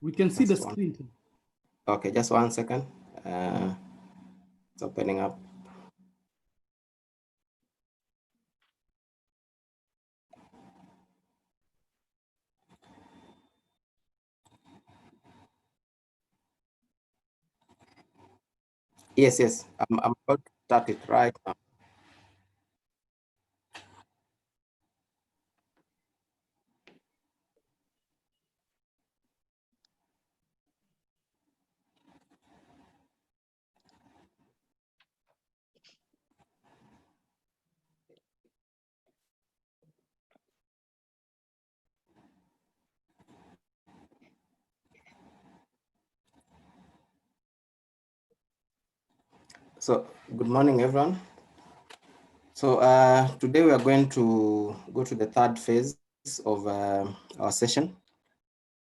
We can see the screen. Okay, just 1 second. It's opening up. Yes. I'm about to start it right now. So, good morning, everyone. So today we are going to go to the third phase of our session,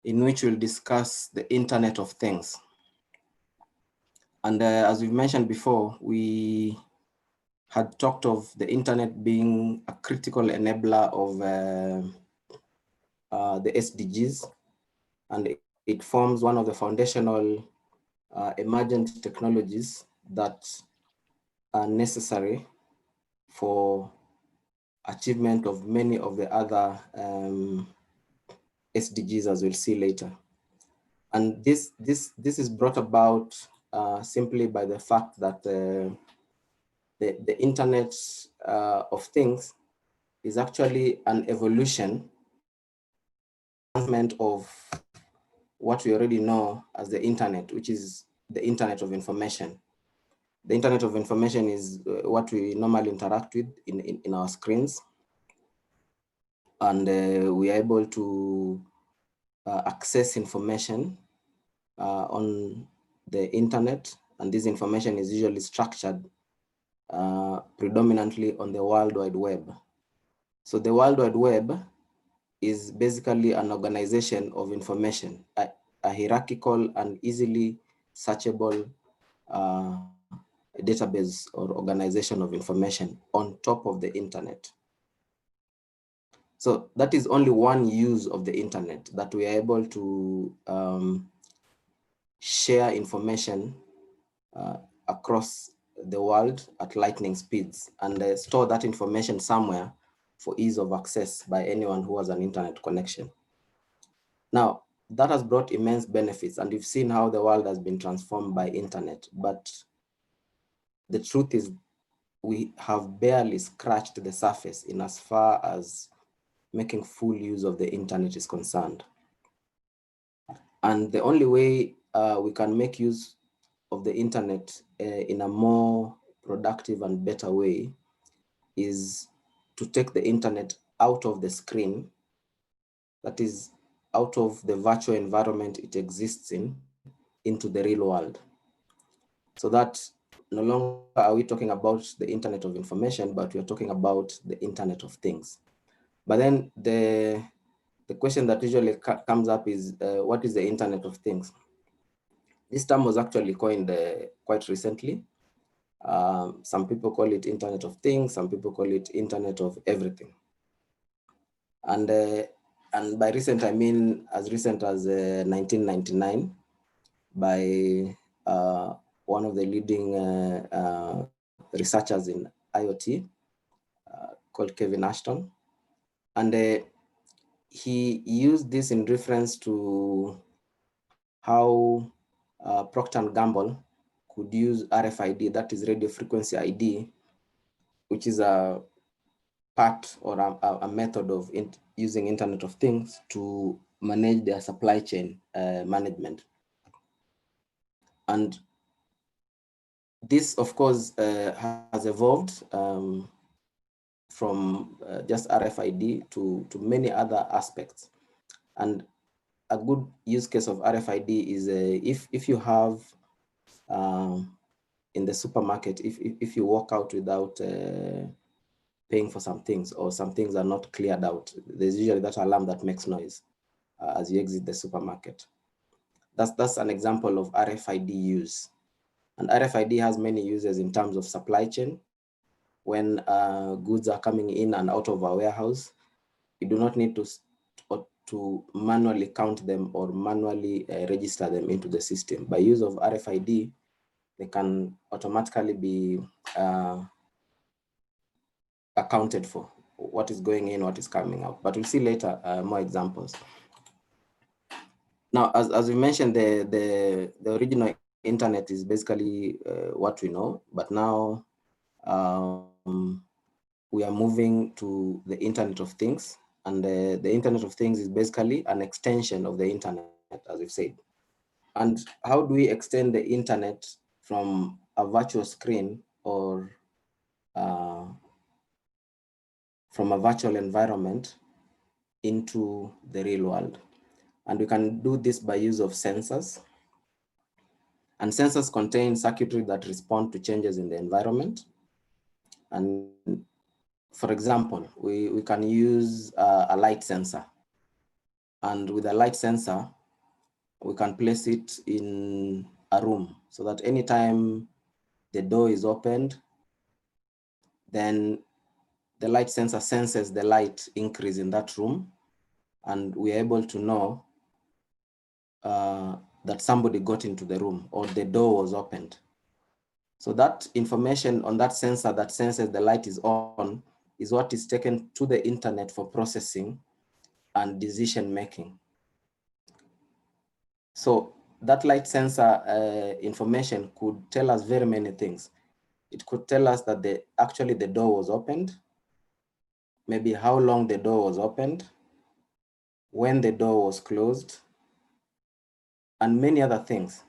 in which we'll discuss the Internet of Things. And as we've mentioned before, we had talked of the internet being a critical enabler of the SDGs, and it forms one of the foundational emergent technologies that are necessary for achievement of many of the other SDGs, as we'll see later. And this is brought about simply by the fact that the Internet of Things is actually an evolution of what we already know as the Internet, which is the Internet of Information. The Internet of Information is what we normally interact with in our screens. And we are able to access information on the internet, and this information is usually structured predominantly on the World Wide Web. So the World Wide Web is basically an organization of information, a hierarchical and easily searchable database or organization of information on top of the internet. So that is only one use of the internet, that we are able to share information across the world at lightning speeds, and store that information somewhere for ease of access by anyone who has an internet connection. Now, that has brought immense benefits, and you've seen how the world has been transformed by internet. But the truth is, we have barely scratched the surface in as far as making full use of the internet is concerned. And the only way we can make use of the internet in a more productive and better way is to take the internet out of the screen, that is, out of the virtual environment it exists in, into the real world. So that no longer are we talking about the Internet of Information, but we are talking about the Internet of Things. But then the question that usually comes up is, what is the Internet of Things? This term was actually coined quite recently. Some people call it Internet of Things, some people call it Internet of Everything. And by recent, I mean as recent as 1999, by one of the leading researchers in IoT called Kevin Ashton. And he used this in reference to how Procter & Gamble could use RFID, that is radio frequency ID, which is a part or a method of using Internet of Things to manage their supply chain management. And this, of course, has evolved from just RFID to many other aspects. And a good use case of RFID is if you have in the supermarket, if you walk out without paying for some things, or some things are not cleared out, there's usually that alarm that makes noise as you exit the supermarket. That's an example of RFID use. And RFID has many uses in terms of supply chain. When goods are coming in and out of our warehouse, you do not need to to manually count them or manually register them into the system. By use of RFID, they can automatically be accounted for, what is going in, what is coming out. But we'll see later more examples. Now, as we mentioned, the original internet is basically what we know, but now we are moving to the Internet of Things, and the Internet of Things is basically an extension of the internet, as we've said. And how do we extend the internet from a virtual screen or from a virtual environment into the real world? And we can do this by use of sensors. And sensors contain circuitry that respond to changes in the environment. And for example, we can use a light sensor. And with a light sensor, we can place it in a room so that anytime the door is opened, then the light sensor senses the light increase in that room, and we're able to know that somebody got into the room or the door was opened. So that information on that sensor that senses the light is on is what is taken to the internet for processing and decision making. So that light sensor information could tell us very many things. It could tell us that actually the door was opened, maybe how long the door was opened, when the door was closed, and many other things.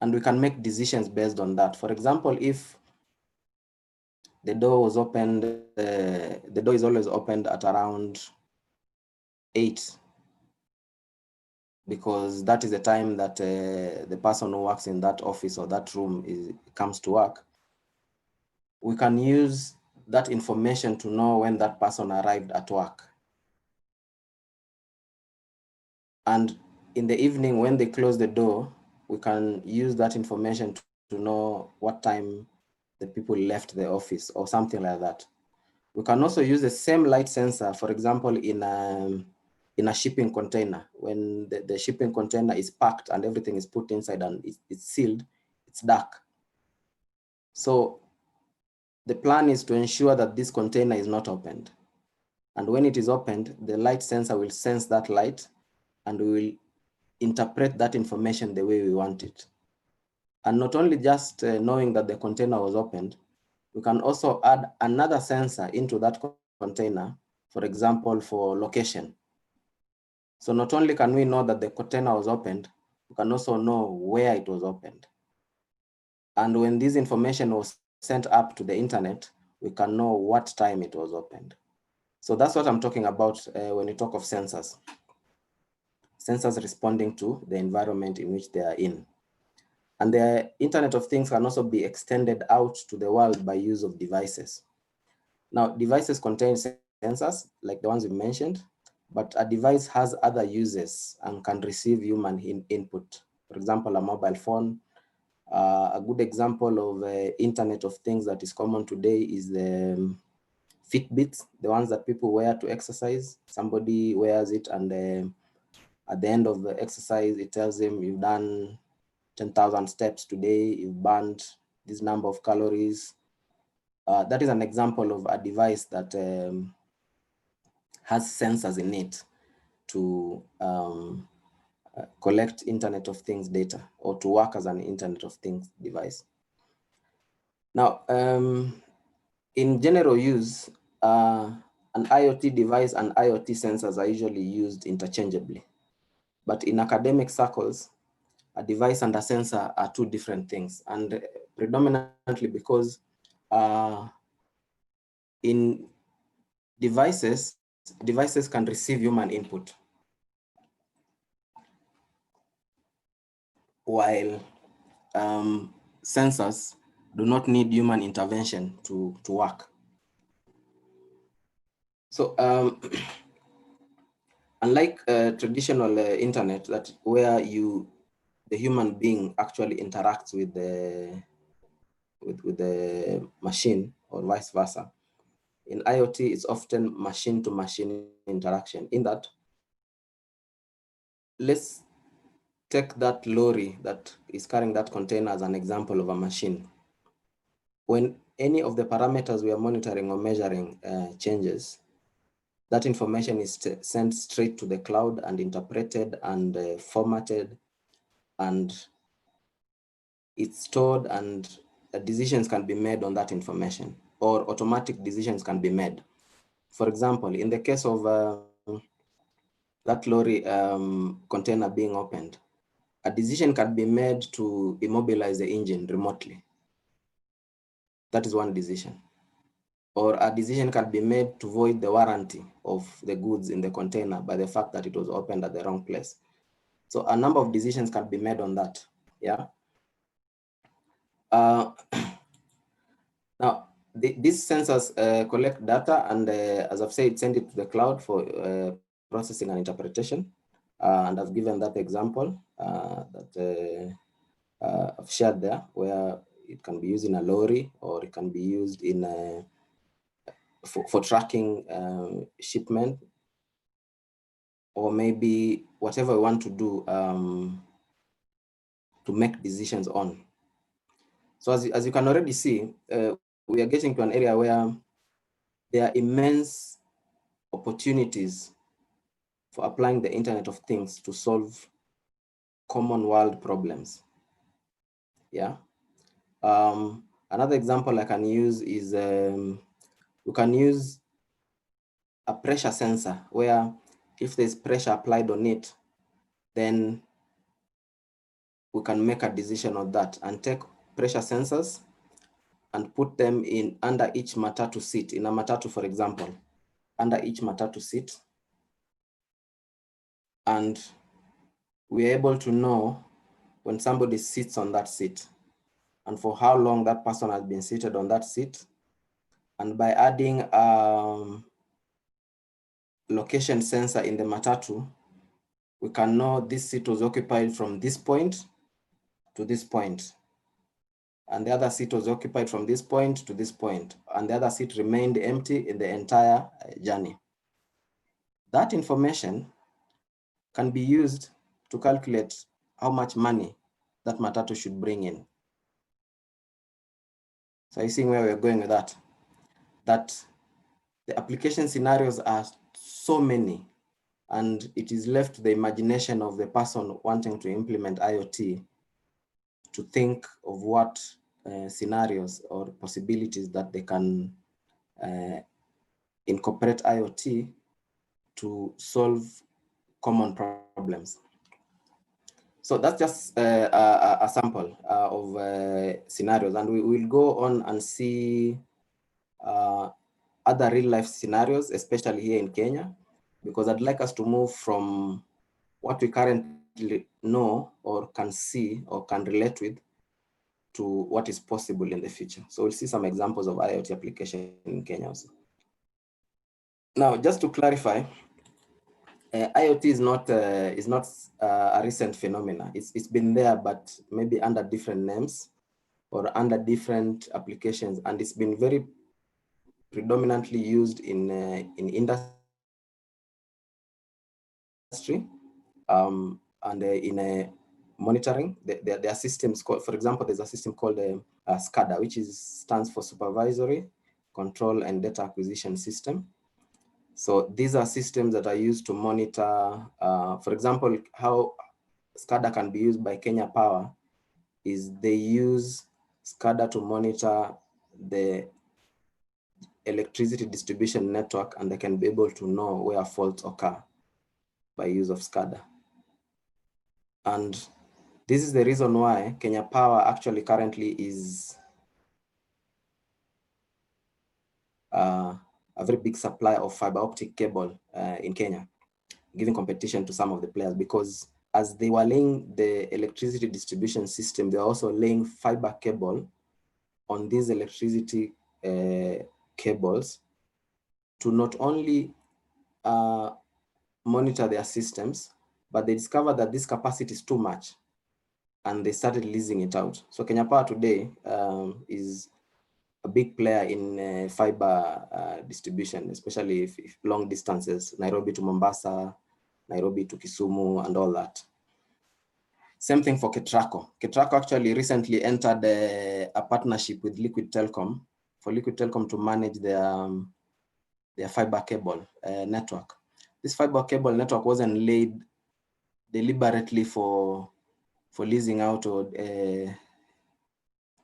And we can make decisions based on that. For example, if the door was opened, the door is always opened at around 8, because that is the time that the person who works in that office or that room comes to work. We can use that information to know when that person arrived at work. And in the evening, when they close the door, we can use that information to know what time the people left the office or something like that. We can also use the same light sensor, for example, in a shipping container. When the shipping container is packed and everything is put inside and it's sealed, it's dark. So the plan is to ensure that this container is not opened. And when it is opened, the light sensor will sense that light and we will interpret that information the way we want it. And not only just knowing that the container was opened, we can also add another sensor into that container, for example, for location. So not only can we know that the container was opened, we can also know where it was opened. And when this information was sent up to the internet, we can know what time it was opened. So that's what I'm talking about when we talk of sensors. Sensors responding to the environment in which they are in. And the Internet of Things can also be extended out to the world by use of devices. Now, devices contain sensors, like the ones we mentioned, but a device has other uses and can receive human input. For example, a mobile phone. A good example of Internet of Things that is common today is the Fitbits, the ones that people wear to exercise. Somebody wears it and at the end of the exercise, it tells him you've done 10,000 steps today, you've burned this number of calories. That is an example of a device that has sensors in it to collect Internet of Things data or to work as an Internet of Things device. Now, in general use, an IoT device and IoT sensors are usually used interchangeably. But in academic circles, a device and a sensor are two different things, and predominantly because in devices can receive human input, while sensors do not need human intervention to work. So unlike traditional internet, that where the human being actually interacts with the machine or vice versa, in IoT it's often machine to machine interaction, in that let's take that lorry that is carrying that container as an example of a machine. When any of the parameters we are monitoring or measuring changes, that information is sent straight to the cloud and interpreted and formatted, and it's stored, and decisions can be made on that information, or automatic decisions can be made. For example, in the case of that lorry container being opened, a decision can be made to immobilize the engine remotely. That is one decision. Or a decision can be made to void the warranty of the goods in the container by the fact that it was opened at the wrong place. So a number of decisions can be made on that. Yeah. Now, these sensors collect data and, as I've said, send it to the cloud for processing and interpretation. And I've given that example that I've shared there, where it can be used in a lorry, or it can be used in for tracking shipment, or maybe whatever we want to do to make decisions on. So as you can already see, we are getting to an area where there are immense opportunities for applying the Internet of Things to solve common world problems. Yeah. Another example I can use is we can use a pressure sensor, where if there's pressure applied on it, then we can make a decision on that and take pressure sensors and put them in under each matatu seat. In a matatu, for example, under each matatu seat, and we're able to know when somebody sits on that seat and for how long that person has been seated on that seat. And by adding location sensor in the matatu, we can know this seat was occupied from this point to this point, and the other seat was occupied from this point to this point, and the other seat remained empty in the entire journey. That information can be used to calculate how much money that matatu should bring in. So you see where we're going with that? That the application scenarios are so many, and it is left to the imagination of the person wanting to implement IoT to think of what scenarios or possibilities that they can incorporate IoT to solve common problems. So that's just a sample of scenarios, and we will go on and see other real life scenarios, especially here in Kenya, because I'd like us to move from what we currently know or can see or can relate with to what is possible in the future. So we'll see some examples of IoT application in Kenya also. Now, just to clarify, IoT is not a recent phenomena. It's been there, but maybe under different names or under different applications, and it's been very predominantly used in industry and in monitoring. There are systems called, for example, there's a system called SCADA, which stands for Supervisory Control and Data Acquisition System. So these are systems that are used to monitor, for example, how SCADA can be used by Kenya Power is they use SCADA to monitor the electricity distribution network, and they can be able to know where faults occur by use of SCADA. And this is the reason why Kenya Power actually currently is a very big supplier of fiber optic cable in Kenya, giving competition to some of the players, because as they were laying the electricity distribution system, they're also laying fiber cable on these electricity cables to not only monitor their systems, but they discovered that this capacity is too much, and they started leasing it out. So Kenya Power today is a big player in fiber distribution, especially if long distances, Nairobi to Mombasa, Nairobi to Kisumu and all that. Same thing for Ketraco. Ketraco actually recently entered a partnership with Liquid Telecom for Liquid Telecom to manage their fiber cable network. This fiber cable network wasn't laid deliberately for leasing out or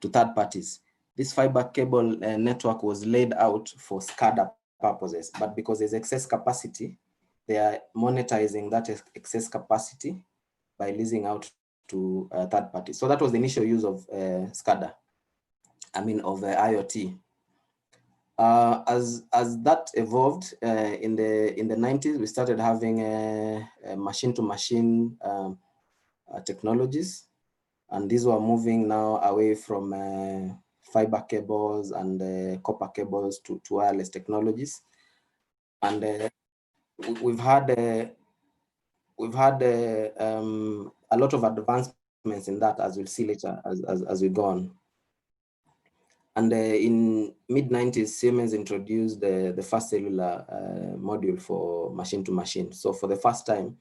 to third parties. This fiber cable network was laid out for SCADA purposes, but because there's excess capacity, they are monetizing that excess capacity by leasing out to third parties. So that was the initial use of SCADA, of IoT. As that evolved in the 90s, we started having machine-to-machine technologies, and these were moving now away from fiber cables and copper cables to wireless technologies. And we've had a lot of advancements in that, as we'll see later as we go on. And in mid-90s, Siemens introduced the first cellular module for machine-to-machine. So for the first time,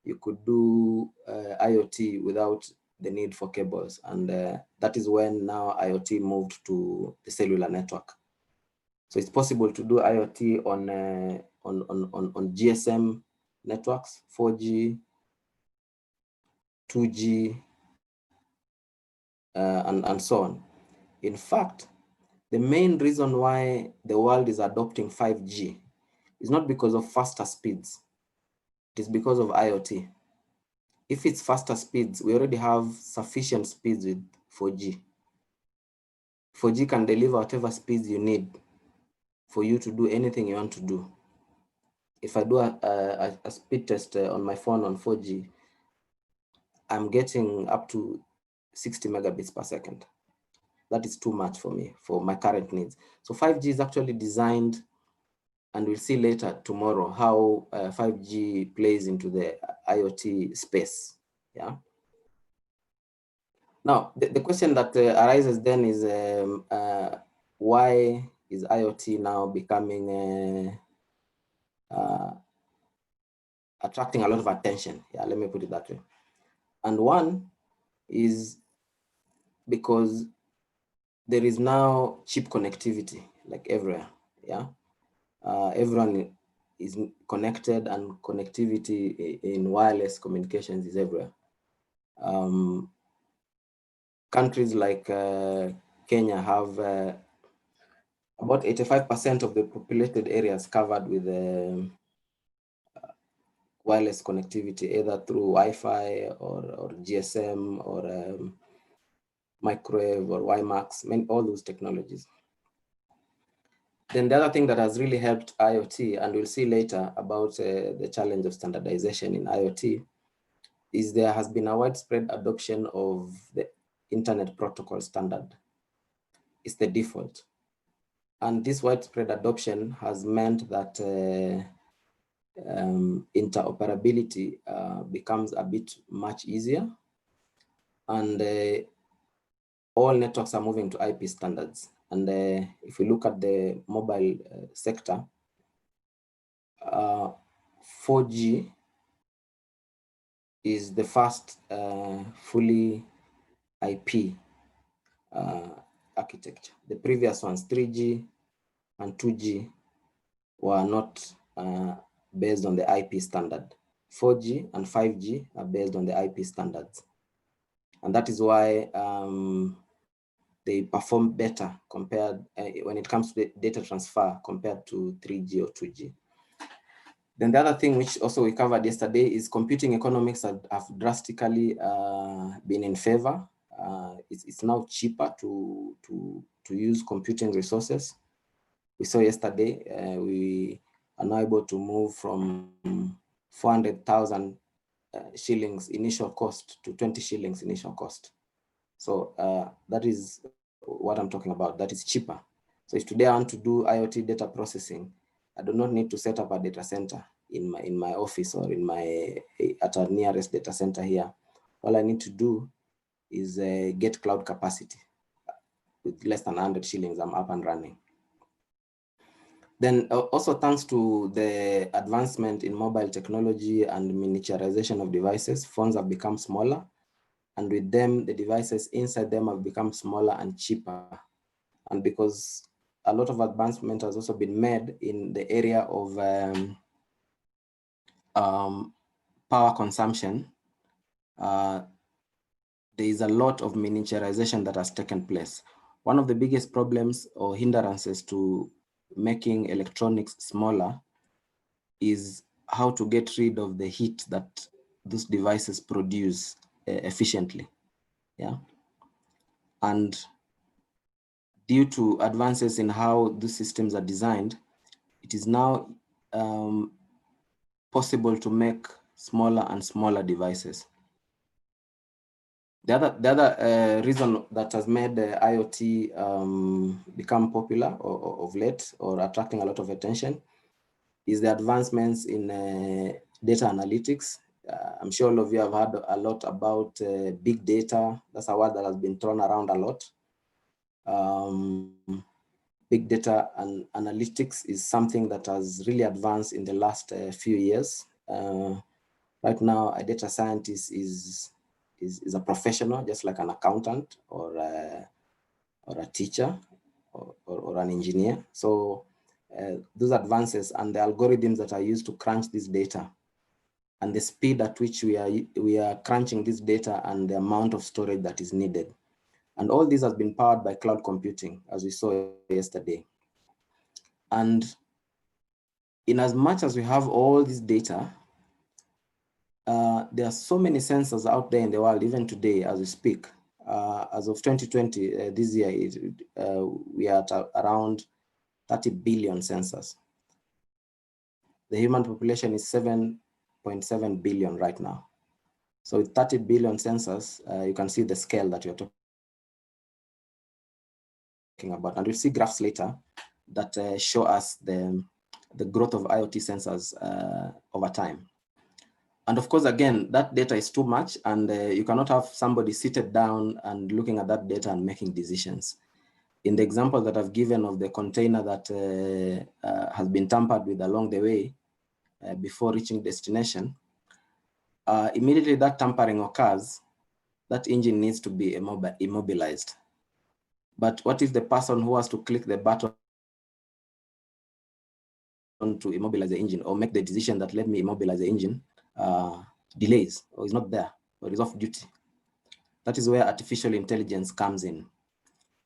you could do IoT without the need for cables. And that is when now IoT moved to the cellular network. So it's possible to do IoT on GSM networks, 4G, 2G, and so on. In fact, the main reason why the world is adopting 5G is not because of faster speeds. It is because of IoT. If it's faster speeds, we already have sufficient speeds with 4G. 4G can deliver whatever speeds you need for you to do anything you want to do. If I do a speed test on my phone on 4G, I'm getting up to 60 megabits per second. That is too much for me, for my current needs. So 5G is actually designed, and we'll see later tomorrow how 5G plays into the IoT space. Yeah. Now, the question that arises then is why is IoT now becoming attracting a lot of attention? Yeah, let me put it that way. And one is because there is now cheap connectivity, like everywhere. Yeah, everyone is connected, and connectivity in wireless communications is everywhere. Countries like Kenya have about 85% of the populated areas covered with wireless connectivity, either through Wi-Fi or GSM or microwave or WiMAX, all those technologies. Then the other thing that has really helped IoT, and we'll see later about the challenge of standardization in IoT, is there has been a widespread adoption of the Internet Protocol standard. It's the default. And this widespread adoption has meant that interoperability becomes a bit much easier, and all networks are moving to IP standards. And if we look at the mobile sector, 4G is the first fully IP architecture. The previous ones, 3G and 2G, were not based on the IP standard. 4G and 5G are based on the IP standards. And that is why they perform better compared when it comes to the data transfer compared to 3G or 2G. Then the other thing which also we covered yesterday is computing economics have drastically been in favor. It's now cheaper to use computing resources. We saw yesterday, we are now able to move from 400,000 shillings initial cost to 20 shillings initial cost. So that is what I'm talking about. That is cheaper. So if today I want to do IoT data processing, I do not need to set up a data center in my office or at our nearest data center here. All I need to do is get cloud capacity. With less than 100 shillings, I'm up and running. Then also thanks to the advancement in mobile technology and miniaturization of devices, phones have become smaller, and with them, the devices inside them have become smaller and cheaper. And because a lot of advancement has also been made in the area of power consumption, there is a lot of miniaturization that has taken place. One of the biggest problems or hindrances to making electronics smaller is how to get rid of the heat that those devices produce efficiently. Yeah. And due to advances in how these systems are designed, it is now possible to make smaller and smaller devices. The other reason that has made IoT become popular of late, or attracting a lot of attention, is the advancements in data analytics. I'm sure all of you have heard a lot about big data. That's a word that has been thrown around a lot. Big data and analytics is something that has really advanced in the last few years. Right now, a data scientist is a professional, just like an accountant or a teacher or an engineer. So those advances and the algorithms that are used to crunch this data, and the speed at which we are crunching this data, and the amount of storage that is needed. And all this has been powered by cloud computing, as we saw yesterday. And in as much as we have all this data, there are so many sensors out there in the world, even today as we speak. As of 2020, this year, we are at around 30 billion sensors. The human population is 7.7 billion right now. So with 30 billion sensors, you can see the scale that you're talking about. And we'll see graphs later that show us the growth of IoT sensors over time. And of course, again, that data is too much, and you cannot have somebody seated down and looking at that data and making decisions. In the example that I've given of the container that has been tampered with along the way before reaching destination, immediately that tampering occurs, that engine needs to be immobilized. But what if the person who has to click the button to immobilize the engine, or make the decision that let me immobilize the engine, delays, or is not there, or is off duty? That is where artificial intelligence comes in.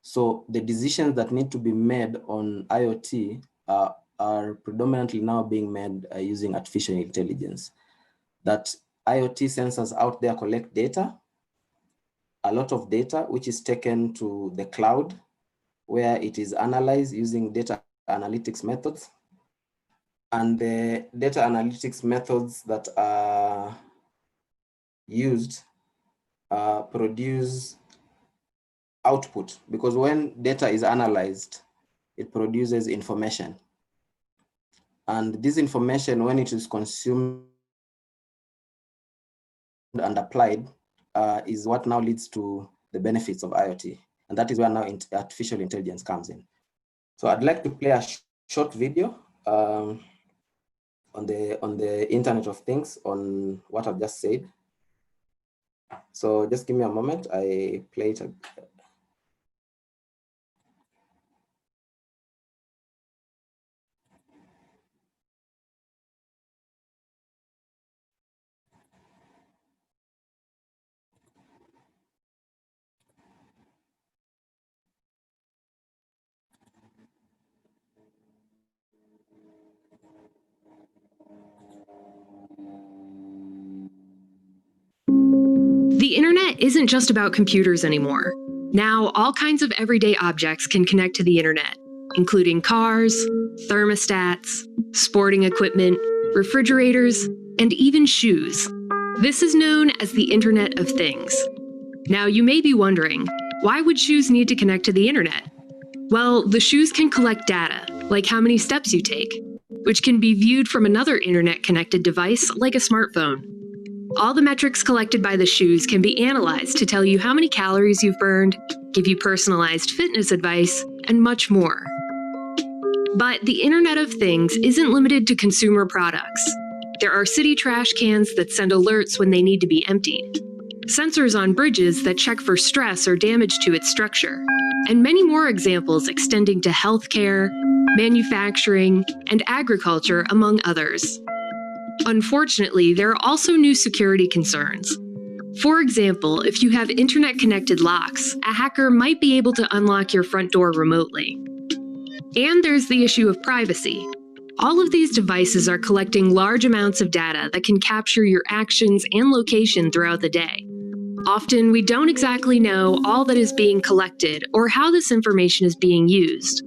So the decisions that need to be made on IoT are predominantly now being made using artificial intelligence. That IoT sensors out there collect data, a lot of data, which is taken to the cloud, where it is analyzed using data analytics methods. And the data analytics methods that are used produce output, because when data is analyzed, it produces information. And this information, when it is consumed and applied, is what now leads to the benefits of IoT. And that is where now artificial intelligence comes in. So I'd like to play a short video on the Internet of Things on what I've just said. So just give me a moment, I play it. The internet isn't just about computers anymore. Now, all kinds of everyday objects can connect to the internet, including cars, thermostats, sporting equipment, refrigerators, and even shoes. This is known as the Internet of Things. Now, you may be wondering, why would shoes need to connect to the internet? Well, the shoes can collect data, like how many steps you take, which can be viewed from another internet-connected device like a smartphone. All the metrics collected by the shoes can be analyzed to tell you how many calories you've burned, give you personalized fitness advice, and much more. But the Internet of Things isn't limited to consumer products. There are city trash cans that send alerts when they need to be emptied, sensors on bridges that check for stress or damage to its structure, and many more examples extending to healthcare, manufacturing, and agriculture, among others. Unfortunately, there are also new security concerns. For example, if you have internet-connected locks, a hacker might be able to unlock your front door remotely. And there's the issue of privacy. All of these devices are collecting large amounts of data that can capture your actions and location throughout the day. Often, we don't exactly know all that is being collected or how this information is being used.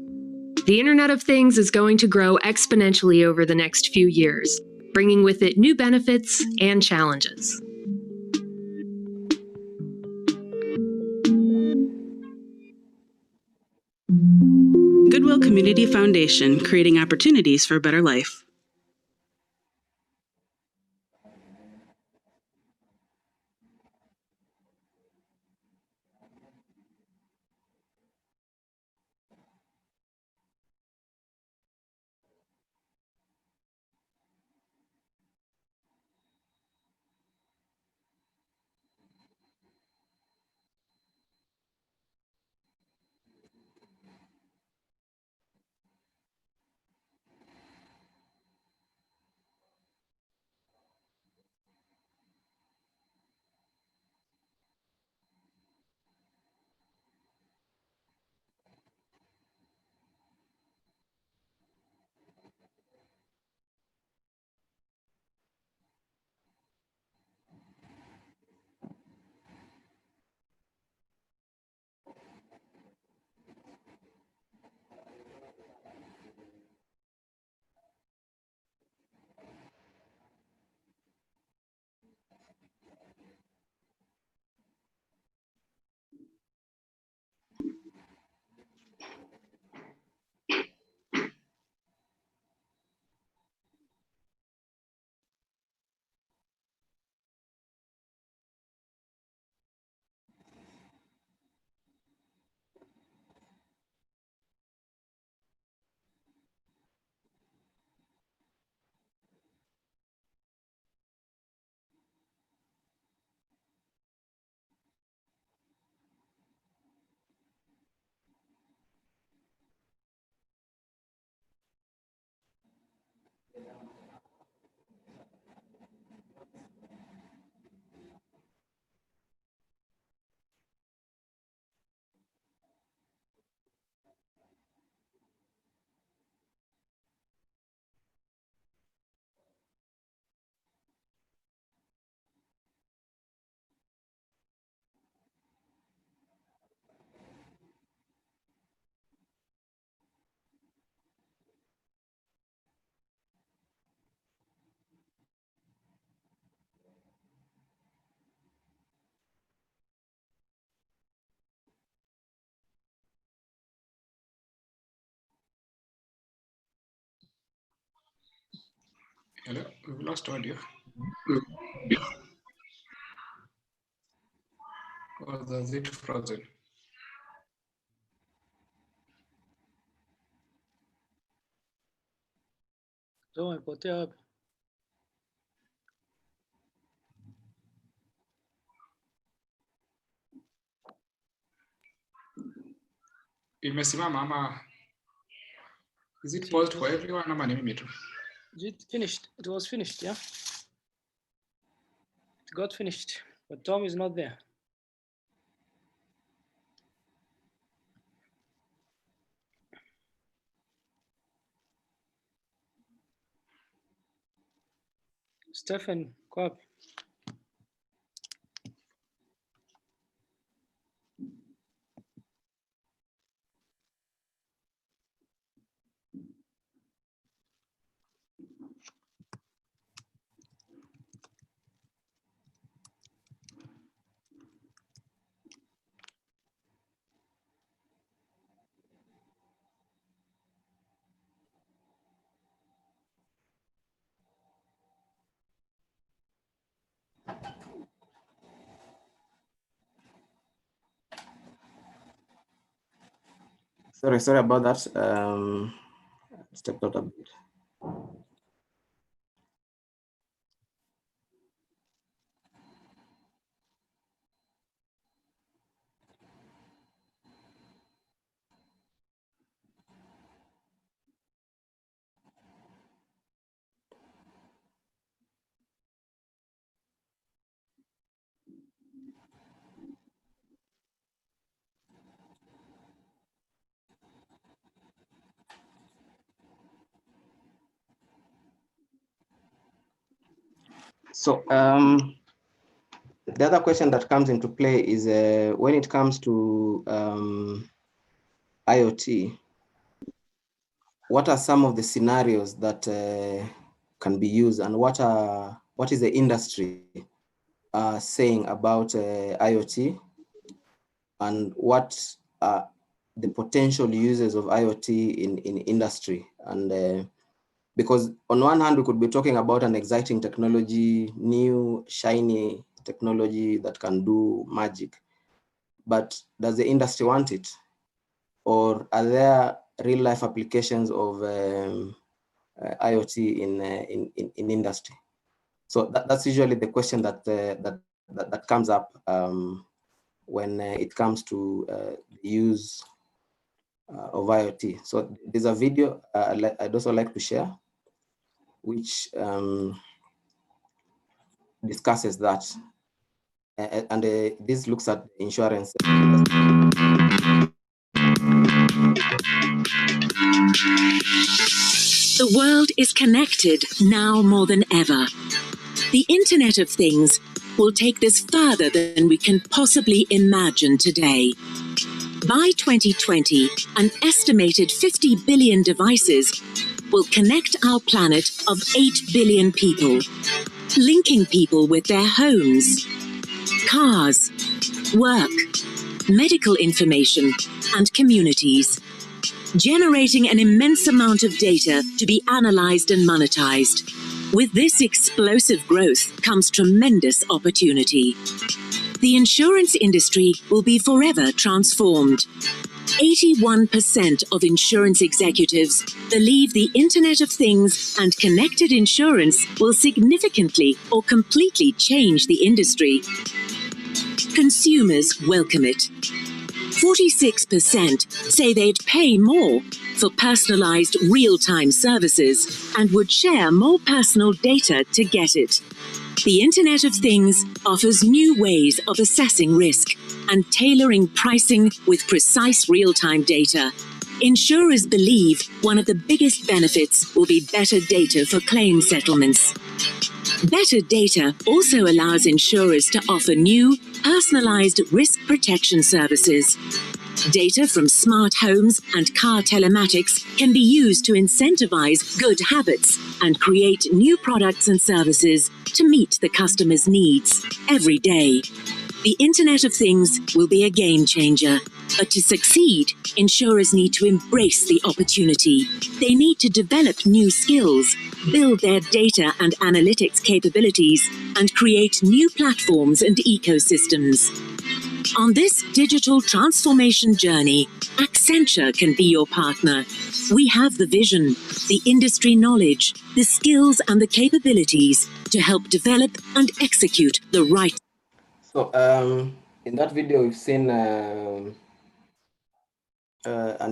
The Internet of Things is going to grow exponentially over the next few years, bringing with it new benefits and challenges. Goodwill Community Foundation, creating opportunities for a better life. Hello, we've lost audio. Or was it frozen? Imesimama ama is it paused for everyone ama ni mimi tu? It finished. It was finished, yeah. It got finished, but Tom is not there. Stephen, Cobb. Sorry about that. stepped out a bit. So the other question that comes into play is when it comes to IoT, what are some of the scenarios that can be used, and what is the industry saying about IoT, and what are the potential uses of IoT in industry? And because on one hand, we could be talking about an exciting technology, new, shiny technology that can do magic, but does the industry want it? Or are there real life applications of IoT in industry? So that's usually the question that that comes up when it comes to the use of IoT. So there's a video I'd also like to share, which discusses that, and this looks at insurance. The world is connected now more than ever. The Internet of Things will take this further than we can possibly imagine today. By 2020, an estimated 50 billion devices will connect our planet of 8 billion people, linking people with their homes, cars, work, medical information, and communities, generating an immense amount of data to be analyzed and monetized. With this explosive growth comes tremendous opportunity. The insurance industry will be forever transformed. 81% of insurance executives believe the Internet of Things and connected insurance will significantly or completely change the industry. Consumers welcome it. 46% say they'd pay more for personalized real-time services and would share more personal data to get it. The Internet of Things offers new ways of assessing risk and tailoring pricing with precise real-time data. Insurers believe one of the biggest benefits will be better data for claim settlements. Better data also allows insurers to offer new, personalized risk protection services. Data from smart homes and car telematics can be used to incentivize good habits and create new products and services to meet the customer's needs every day. The Internet of Things will be a game changer, but to succeed, insurers need to embrace the opportunity. They need to develop new skills, build their data and analytics capabilities, and create new platforms and ecosystems. On this digital transformation journey, Accenture can be your partner. We have the vision, the industry knowledge, the skills and the capabilities to help develop and execute the right. So in that video, we've seen an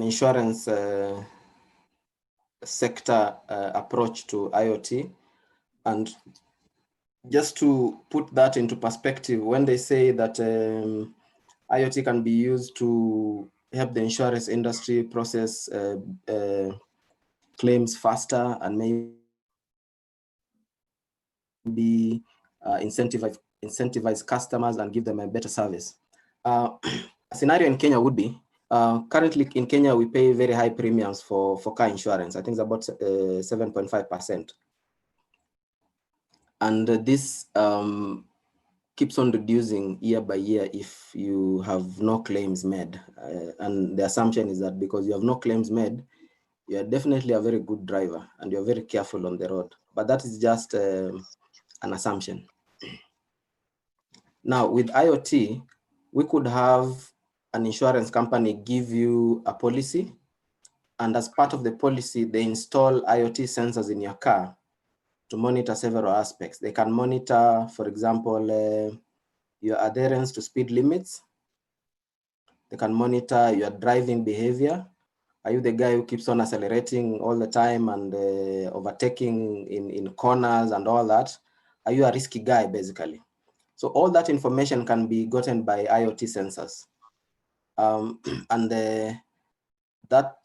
insurance sector approach to IoT. And just to put that into perspective, when they say that IoT can be used to help the insurance industry process claims faster and maybe incentivize customers and give them a better service. A scenario in Kenya would be, currently in Kenya, we pay very high premiums for car insurance. I think it's about 7.5%. And this keeps on reducing year by year if you have no claims made. And the assumption is that because you have no claims made, you are definitely a very good driver and you're very careful on the road. But that is just an assumption. Now, with IoT, we could have an insurance company give you a policy And as part of the policy, they install IoT sensors in your car to monitor several aspects. They can monitor, for example, your adherence to speed limits. They can monitor your driving behavior. Are you the guy who keeps on accelerating all the time and overtaking in corners and all that? Are you a risky guy, basically? So all that information can be gotten by IoT sensors. And that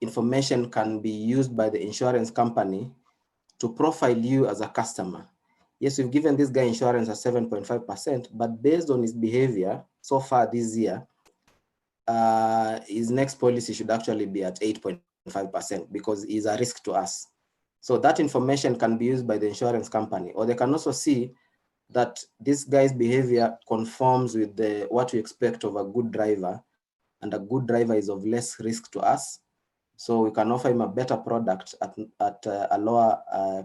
information can be used by the insurance company to profile you as a customer. Yes, we've given this guy insurance at 7.5%, but based on his behavior so far this year, his next policy should actually be at 8.5% because he's a risk to us. So that information can be used by the insurance company, or they can also see that this guy's behavior conforms with what we expect of a good driver, and a good driver is of less risk to us. So we can offer him a better product at a lower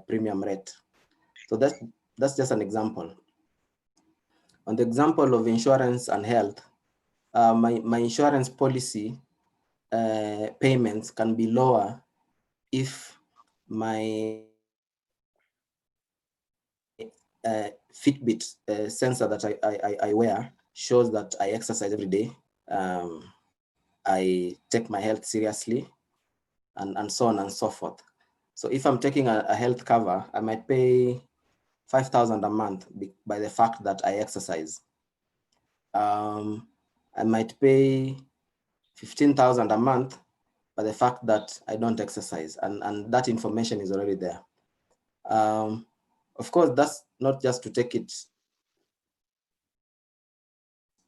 premium rate. So that's just an example. On the example of insurance and health, my insurance policy payments can be lower if my Fitbit sensor that I wear shows that I exercise every day. I take my health seriously, and so on and so forth. So if I'm taking a health cover, I might pay 5,000 a month by the fact that I exercise. I might pay 15,000 a month by the fact that I don't exercise, and that information is already there. Of course, that's not just to take it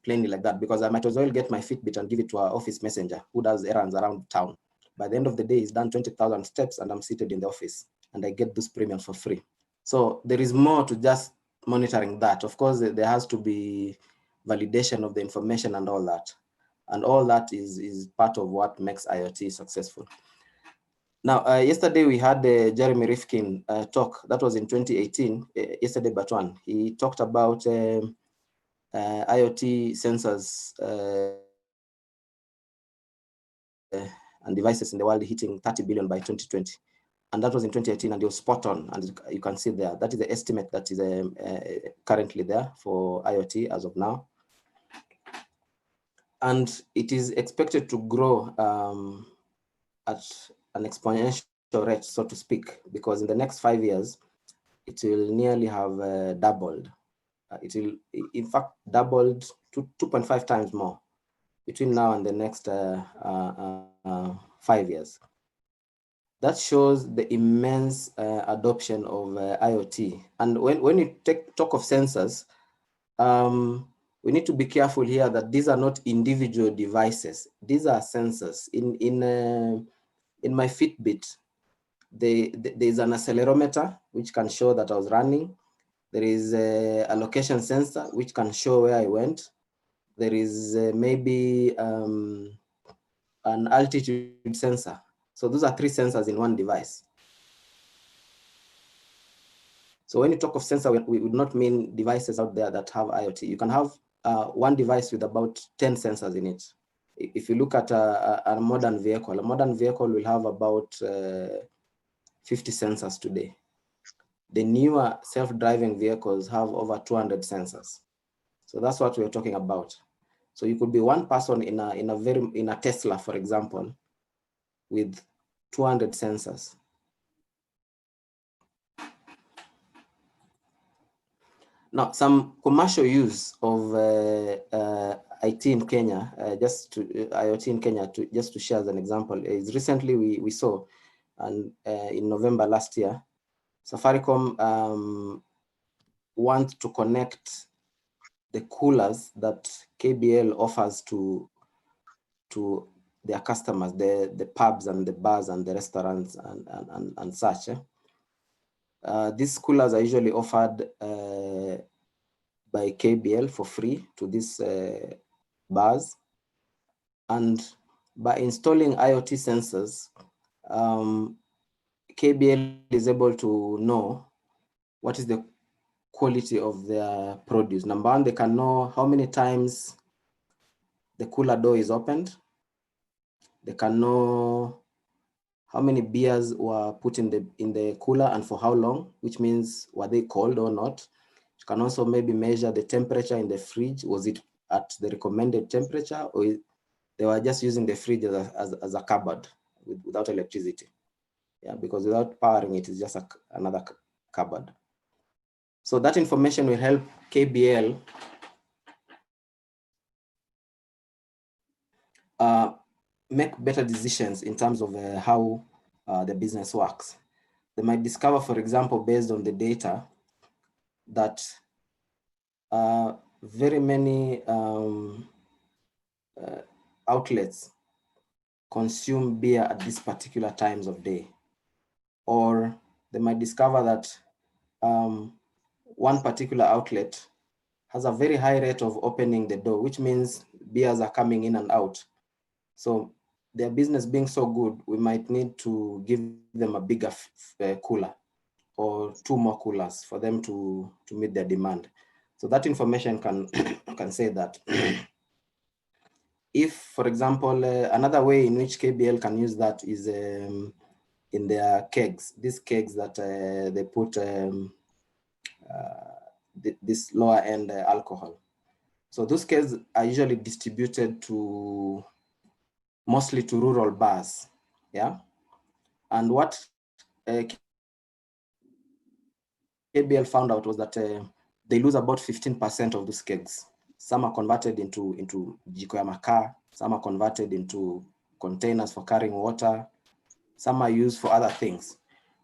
plainly like that, because I might as well get my Fitbit and give it to our office messenger who does errands around town. By the end of the day, he's done 20,000 steps and I'm seated in the office and I get those premiums for free. So there is more to just monitoring that. Of course, there has to be validation of the information and all that. And all that is part of what makes IoT successful. Now, yesterday we had Jeremy Rifkin talk. That was in 2018, yesterday but one. He talked about IoT sensors and devices in the world hitting 30 billion by 2020. And that was in 2018, and it was spot on. And you can see there, that is the estimate that is currently there for IoT as of now. And it is expected to grow at an exponential rate, so to speak, because in the next 5 years, it will nearly have doubled. It will, in fact, doubled to 2.5 times more between now and the next 5 years. That shows the immense adoption of IoT. And when you talk of sensors, we need to be careful here that these are not individual devices. These are sensors. In my Fitbit, there's an accelerometer which can show that I was running. There is a location sensor which can show where I went. There is maybe an altitude sensor. So those are 3 sensors in one device. So when you talk of sensor, we would not mean devices out there that have IoT. You can have one device with about 10 sensors in it. If you look at a modern vehicle will have about 50 sensors today. The newer self-driving vehicles have over 200 sensors. So that's what we're talking about. So you could be one person in a Tesla, for example, with 200 sensors. Now, some commercial use of IT in Kenya, IoT in Kenya, just to share as an example, is recently we saw, and in November last year, Safaricom wants to connect the coolers that KBL offers to their customers, the pubs and the bars and the restaurants and such. These coolers are usually offered by KBL for free to these bars. And by installing IoT sensors, KBL is able to know what is the quality of their produce. Number one, they can know how many times the cooler door is opened. They can know how many beers were put in the cooler and for how long, which means were they cold or not. You can also maybe measure the temperature in the fridge. Was it at the recommended temperature, or they were just using the fridge as a cupboard without electricity? Yeah, because without powering it, it's just another cupboard. So that information will help KBL make better decisions in terms of how the business works. They might discover, for example, based on the data, that very many outlets consume beer at these particular times of day. Or they might discover that one particular outlet has a very high rate of opening the door, which means beers are coming in and out. So their business being so good, we might need to give them a bigger cooler or 2 more coolers for them to meet their demand. So that information can say that. If, for example, another way in which KBL can use that is in their kegs, these kegs that they put this lower end alcohol. So those kegs are usually distributed to mostly to rural bars, yeah? And what KBL found out was that they lose about 15% of those kegs. Some are converted into jiko ya makaa, some are converted into containers for carrying water, some are used for other things.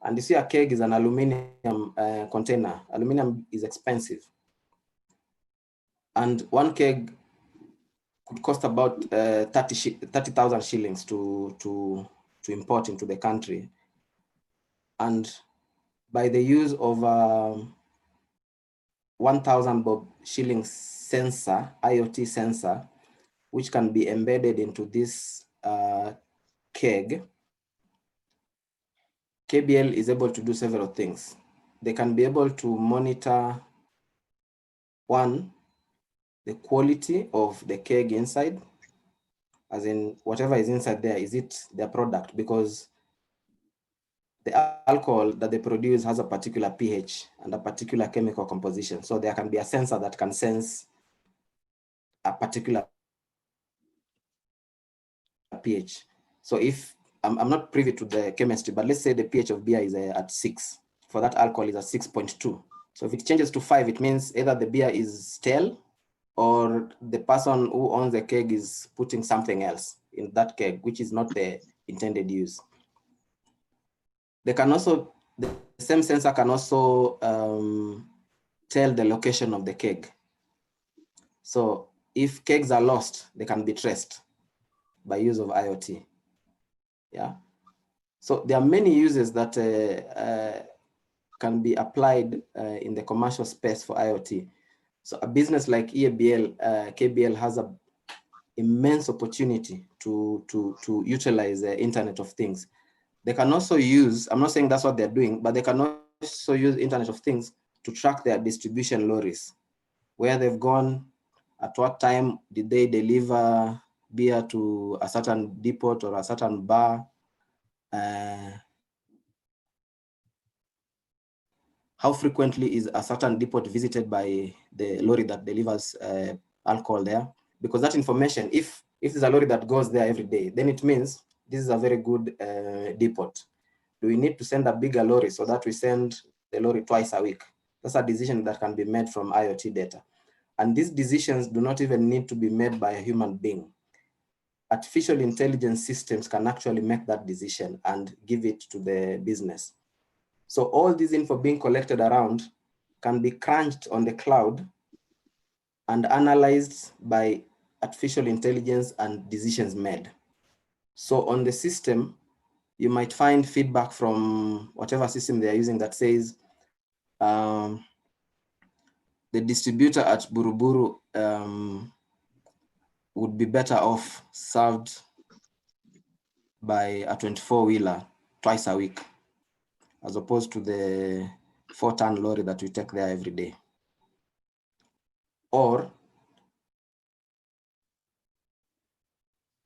And you see a keg is an aluminum container. Aluminum is expensive. And one keg could cost about 30,000 shillings to import into the country. And by the use of 1,000 bob shillings sensor, IoT sensor, which can be embedded into this keg, KBL is able to do several things. They can be able to monitor, one, the quality of the keg inside, as in whatever is inside there, is it their product? Because the alcohol that they produce has a particular pH and a particular chemical composition. So there can be a sensor that can sense a particular pH. So if, I'm not privy to the chemistry, but let's say the pH of beer is at 6. For that alcohol is at 6.2. So if it changes to 5, it means either the beer is stale or the person who owns the keg is putting something else in that keg, which is not the intended use. They can also, the same sensor can also tell the location of the keg. So if kegs are lost, they can be traced by use of IoT. Yeah. So there are many uses that can be applied in the commercial space for IoT. So a business like KBL has an immense opportunity to utilize the Internet of Things. They can also use, I'm not saying that's what they're doing, but they can also use Internet of Things to track their distribution lorries, where they've gone, at what time did they deliver beer to a certain depot or a certain bar, how frequently is a certain depot visited by the lorry that delivers alcohol there? Because that information, if there's a lorry that goes there every day, then it means this is a very good depot. Do we need to send a bigger lorry so that we send the lorry twice a week? That's a decision that can be made from IoT data. And these decisions do not even need to be made by a human being. Artificial intelligence systems can actually make that decision and give it to the business. So all this info being collected around can be crunched on the cloud and analyzed by artificial intelligence and decisions made. So on the system, you might find feedback from whatever system they are using that says, the distributor at Buruburu would be better off served by a 24-wheeler twice a week, as opposed to the 4-ton lorry that we take there every day. Or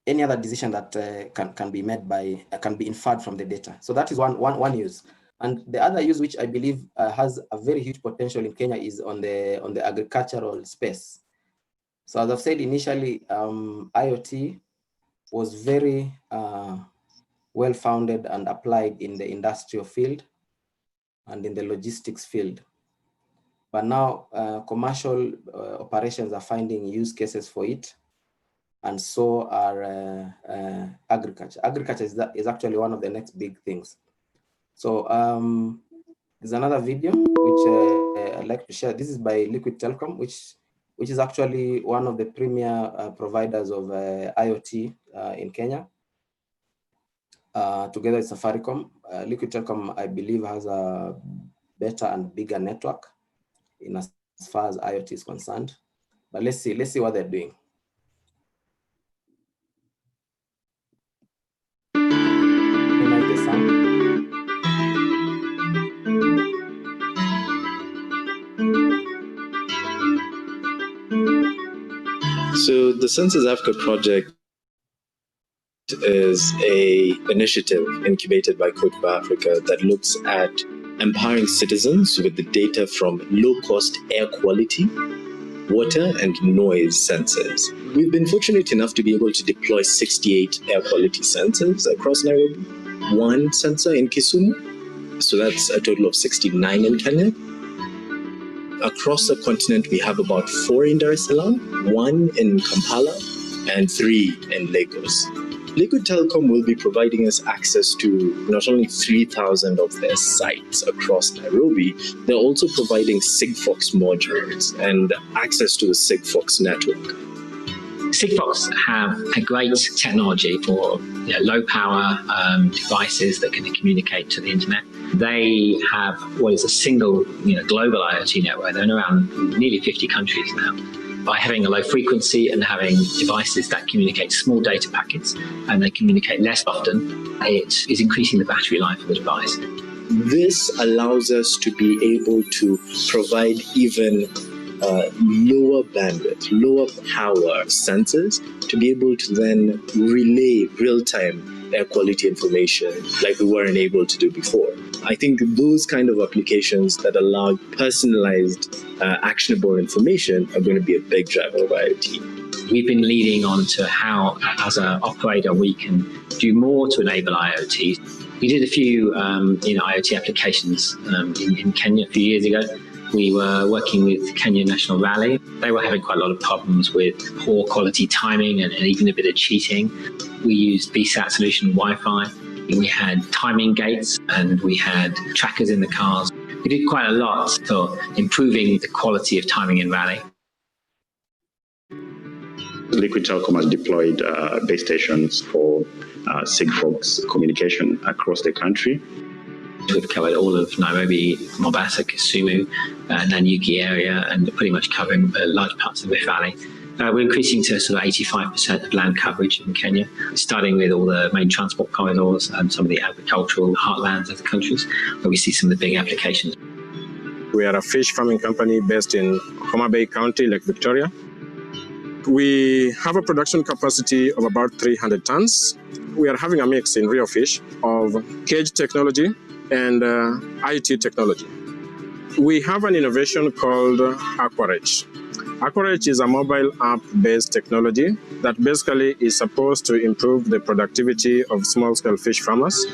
any other decision that can be made by can be inferred from the data. So that is one use. And the other use, which I believe has a very huge potential in Kenya, is on the agricultural space. So as I've said initially, IoT was very well-founded and applied in the industrial field and in the logistics field. But now commercial operations are finding use cases for it, and so are agriculture. Agriculture is actually one of the next big things. So there's another video which I'd like to share. This is by Liquid Telecom, which is actually one of the premier providers of IoT in Kenya. Together with Safaricom, Liquid Telecom, I believe, has a better and bigger network in as far as IoT is concerned. But let's see what they're doing. Like the sound. So the Census Africa project is an initiative incubated by Code for Africa that looks at empowering citizens with the data from low-cost air quality, water, and noise sensors. We've been fortunate enough to be able to deploy 68 air quality sensors across Nairobi, 1 sensor in Kisumu, so that's a total of 69 in Kenya. Across the continent, we have about 4 in Dar es Salaam, 1 in Kampala, and 3 in Lagos. Liquid Telecom will be providing us access to not only 3,000 of their sites across Nairobi, they're also providing Sigfox modules and access to the Sigfox network. Sigfox have a great technology for low power devices that can communicate to the internet. They have what is a single global IoT network. They're in around nearly 50 countries now. By having a low frequency and having devices that communicate small data packets and they communicate less often, it is increasing the battery life of the device. This allows us to be able to provide even lower bandwidth, lower power sensors to be able to then relay real-time air quality information like we weren't able to do before. I think those kind of applications that allow personalized, actionable information are going to be a big driver of IoT. We've been leading on to how, as an operator, we can do more to enable IoT. We did a few IoT applications in Kenya a few years ago. We were working with Kenya National Rally. They were having quite a lot of problems with poor quality timing and even a bit of cheating. We used VSAT solution Wi-Fi. We had timing gates and we had trackers in the cars. We did quite a lot for improving the quality of timing in Rally. Liquid Telecom has deployed base stations for Sigfox communication across the country. We've covered all of Nairobi, Mombasa, Kisumu, Nanyuki area, and pretty much covering large parts of Rift Valley. We're increasing to sort of 85% of land coverage in Kenya, starting with all the main transport corridors and some of the agricultural heartlands of the countries, where we see some of the big applications. We are a fish farming company based in Homa Bay County, Lake Victoria. We have a production capacity of about 300 tons. We are having a mix in real fish of cage technology and IoT technology. We have an innovation called Aquarage. Aquarage is a mobile app-based technology that basically is supposed to improve the productivity of small-scale fish farmers.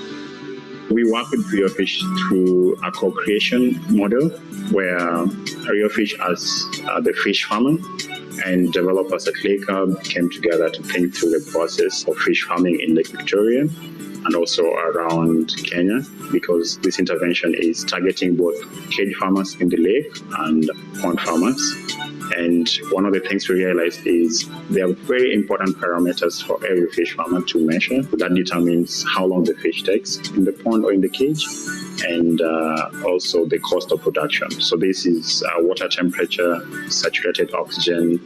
We work with Rio Fish through a co-creation model where Rio Fish as the fish farmer and developers at LakeHub came together to think through the process of fish farming in Lake Victoria and also around Kenya, because this intervention is targeting both cage farmers in the lake and pond farmers. And one of the things we realized is there are very important parameters for every fish farmer to measure. That determines how long the fish takes in the pond or in the cage, and also the cost of production. So this is water temperature, saturated oxygen,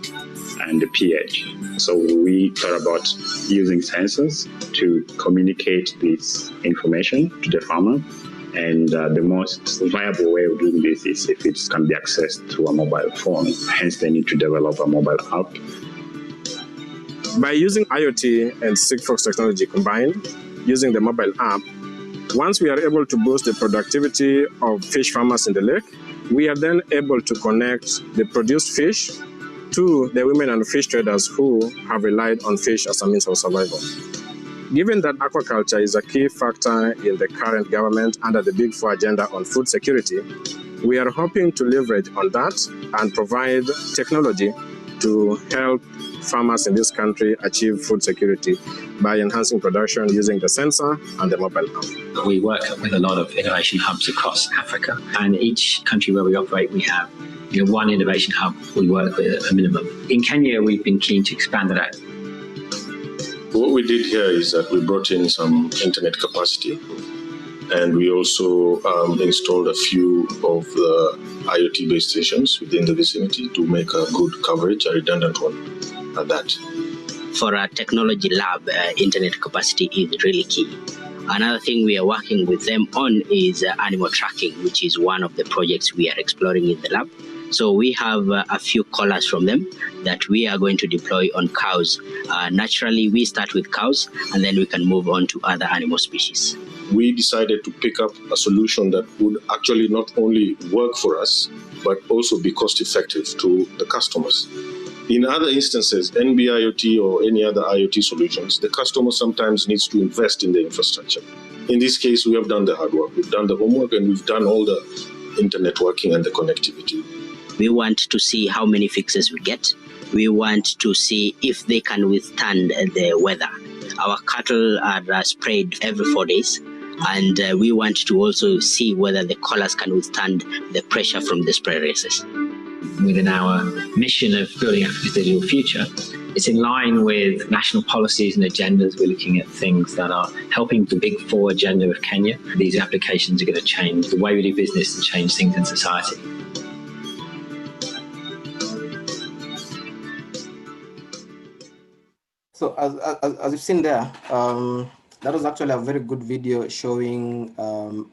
and the pH. So we thought about using sensors to communicate this information to the farmer. And the most viable way of doing this is if it can be accessed through a mobile phone. Hence, they need to develop a mobile app. By using IoT and Sigfox technology combined, using the mobile app, once we are able to boost the productivity of fish farmers in the lake, we are then able to connect the produced fish to the women and fish traders who have relied on fish as a means of survival. Given that aquaculture is a key factor in the current government under the Big Four agenda on food security, we are hoping to leverage on that and provide technology to help farmers in this country achieve food security by enhancing production using the sensor and the mobile app. We work with a lot of innovation hubs across Africa, and each country where we operate, we have one innovation hub we work with at a minimum. In Kenya, we've been keen to expand that out. What we did here is that we brought in some internet capacity, and we also installed a few of the IoT base stations within the vicinity to make a good coverage, a redundant one at that. For a technology lab, internet capacity is really key. Another thing we are working with them on is animal tracking, which is one of the projects we are exploring in the lab. So we have a few collars from them that we are going to deploy on cows. Naturally, we start with cows, and then we can move on to other animal species. We decided to pick up a solution that would actually not only work for us, but also be cost effective to the customers. In other instances, NB-IoT or any other IoT solutions, the customer sometimes needs to invest in the infrastructure. In this case, we have done the hard work. We've done the homework, and we've done all the internet working and the connectivity. We want to see how many fixes we get. We want to see if they can withstand the weather. Our cattle are sprayed every 4 days, and we want to also see whether the collars can withstand the pressure from the spray races. Within our mission of building Africa's digital future, it's in line with national policies and agendas. We're looking at things that are helping the Big Four agenda of Kenya. These applications are going to change the way we do business and change things in society. So as you've seen there, that was actually a very good video showing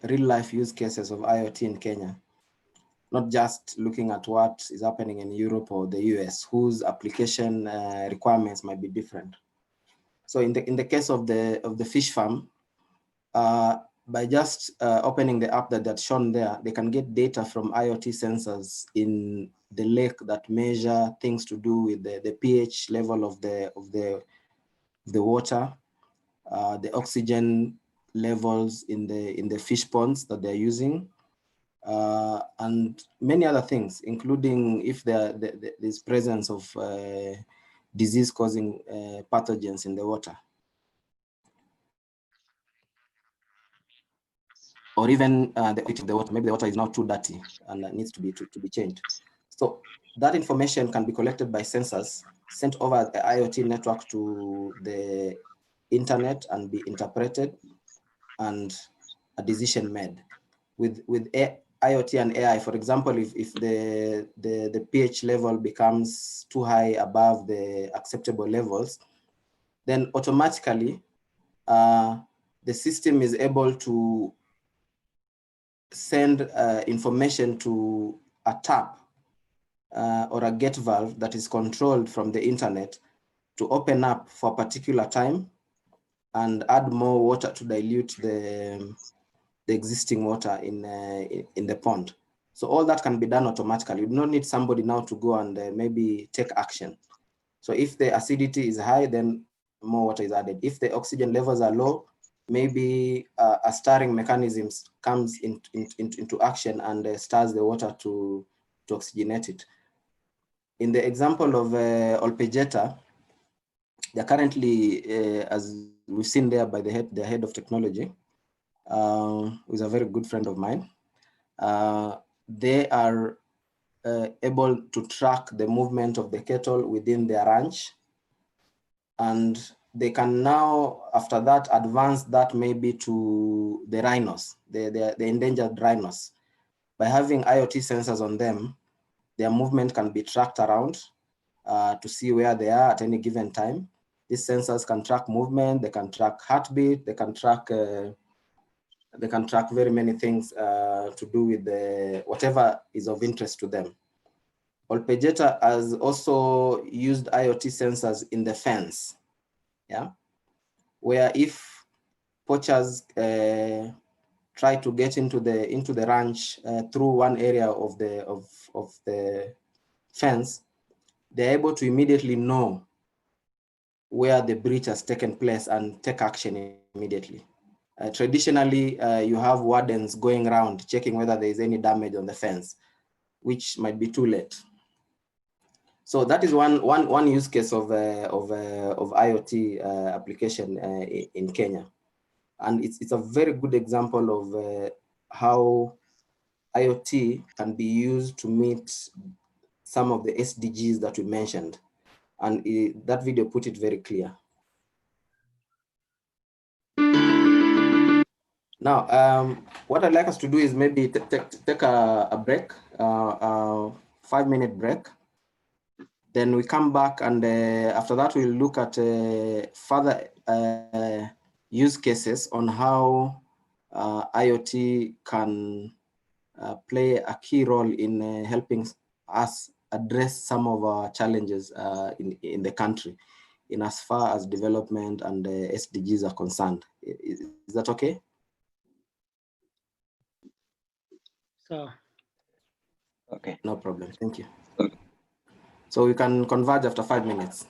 real-life use cases of IoT in Kenya. Not just looking at what is happening in Europe or the US, whose application requirements might be different. So in the case of the fish farm, by just opening the app that's shown there, they can get data from IoT sensors in the lake that measure things to do with the pH level of the water, the oxygen levels in the fish ponds that they're using. And many other things, including if there's presence of disease-causing pathogens in the water. Or even the water, maybe the water is now too dirty and needs to be changed. So that information can be collected by sensors, sent over the IoT network to the internet and be interpreted, and a decision made. With IoT and AI, for example, if the pH level becomes too high above the acceptable levels, then automatically the system is able to send information to a tap or a gate valve that is controlled from the internet to open up for a particular time and add more water to dilute the existing water in the pond. So all that can be done automatically. You do not need somebody now to go and maybe take action. So if the acidity is high, then more water is added. If the oxygen levels are low, maybe a stirring mechanism comes into action and stirs the water to oxygenate it. In the example of Olpejeta, they're currently, as we've seen there by the head of technology, who's a very good friend of mine. They are able to track the movement of the cattle within their ranch, and they can now, after that, advance that maybe to the rhinos, the endangered rhinos. By having IoT sensors on them, their movement can be tracked around to see where they are at any given time. These sensors can track movement, they can track heartbeat, they can track very many things to do with whatever is of interest to them. Olpejeta has also used IoT sensors in the fence, yeah, where if poachers try to get into the ranch through one area of the fence, they're able to immediately know where the breach has taken place and take action immediately. Traditionally, you have wardens going around checking whether there is any damage on the fence, which might be too late. So that is one use case of IoT application in Kenya, and it's a very good example of how IoT can be used to meet some of the SDGs that we mentioned, and that video put it very clear. Now, what I'd like us to do is maybe take a break, 5-minute break. Then we come back, and after that, we'll look at further use cases on how IoT can play a key role in helping us address some of our challenges in the country, in as far as development and SDGs are concerned. Is that okay? So, okay. No problem. Thank you. So we can converge after 5 minutes.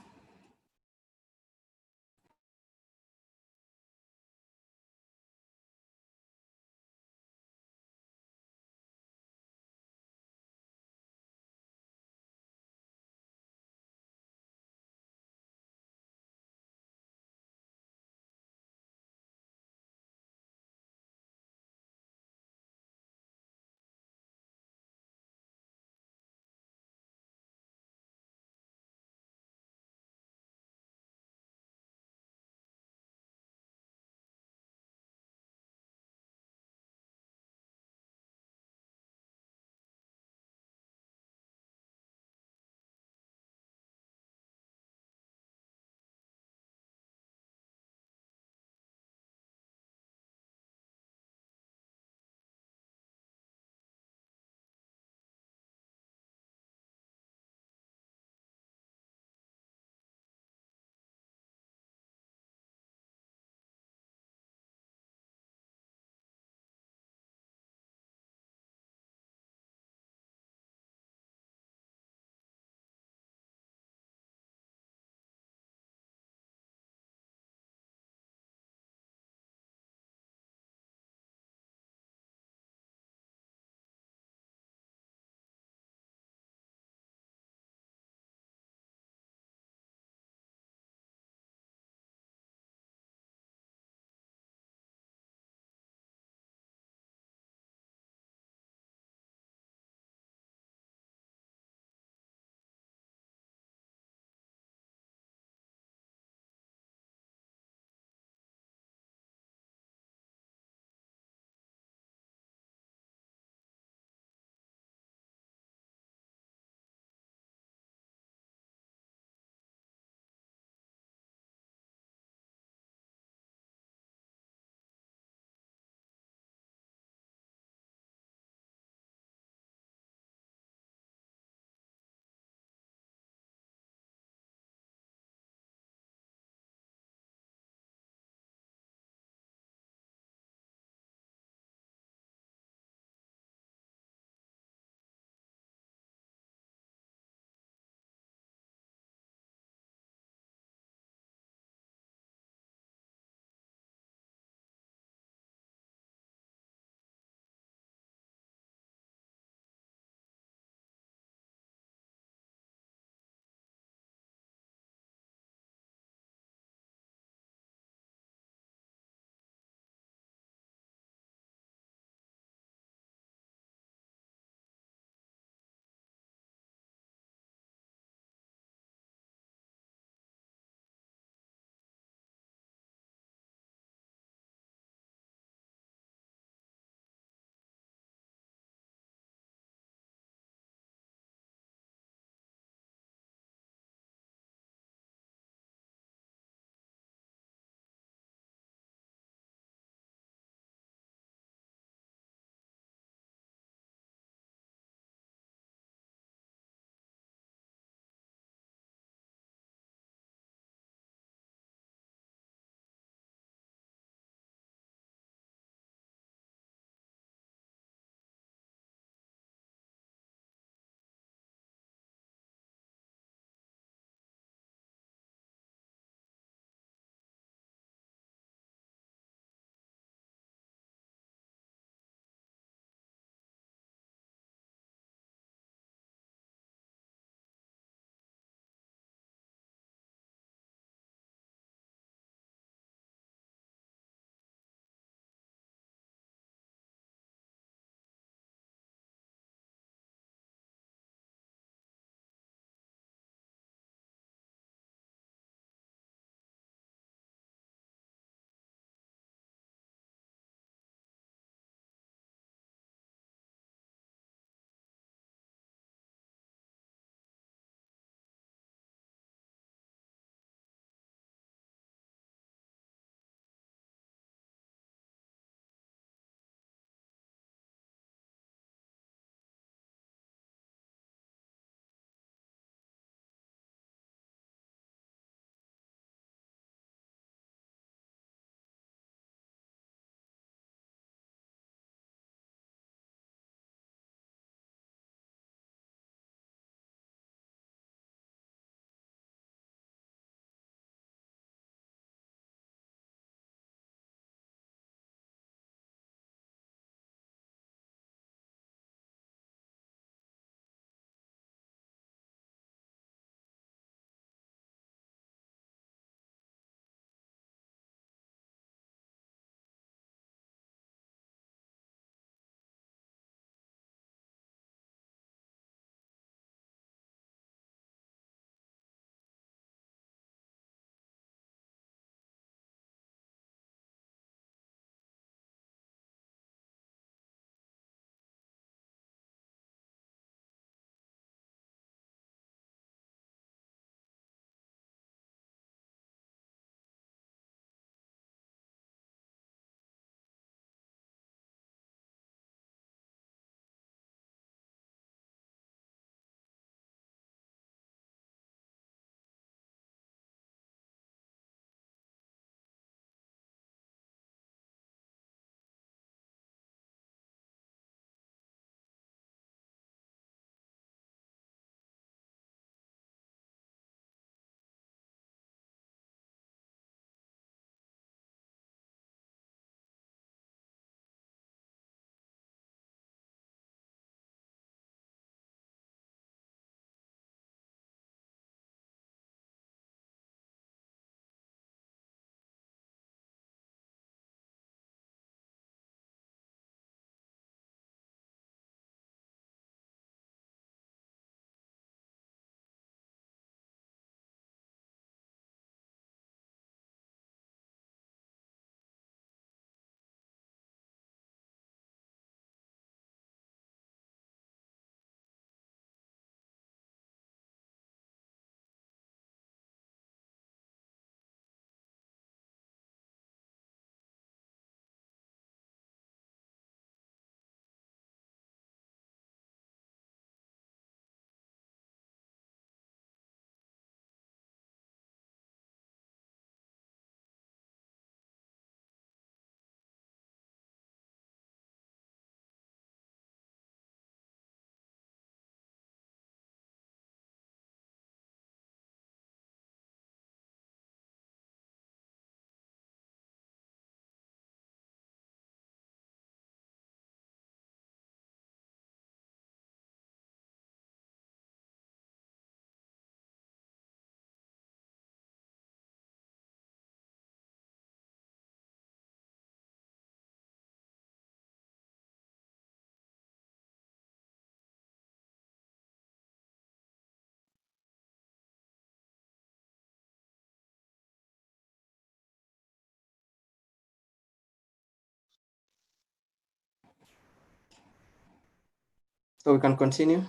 So we can continue.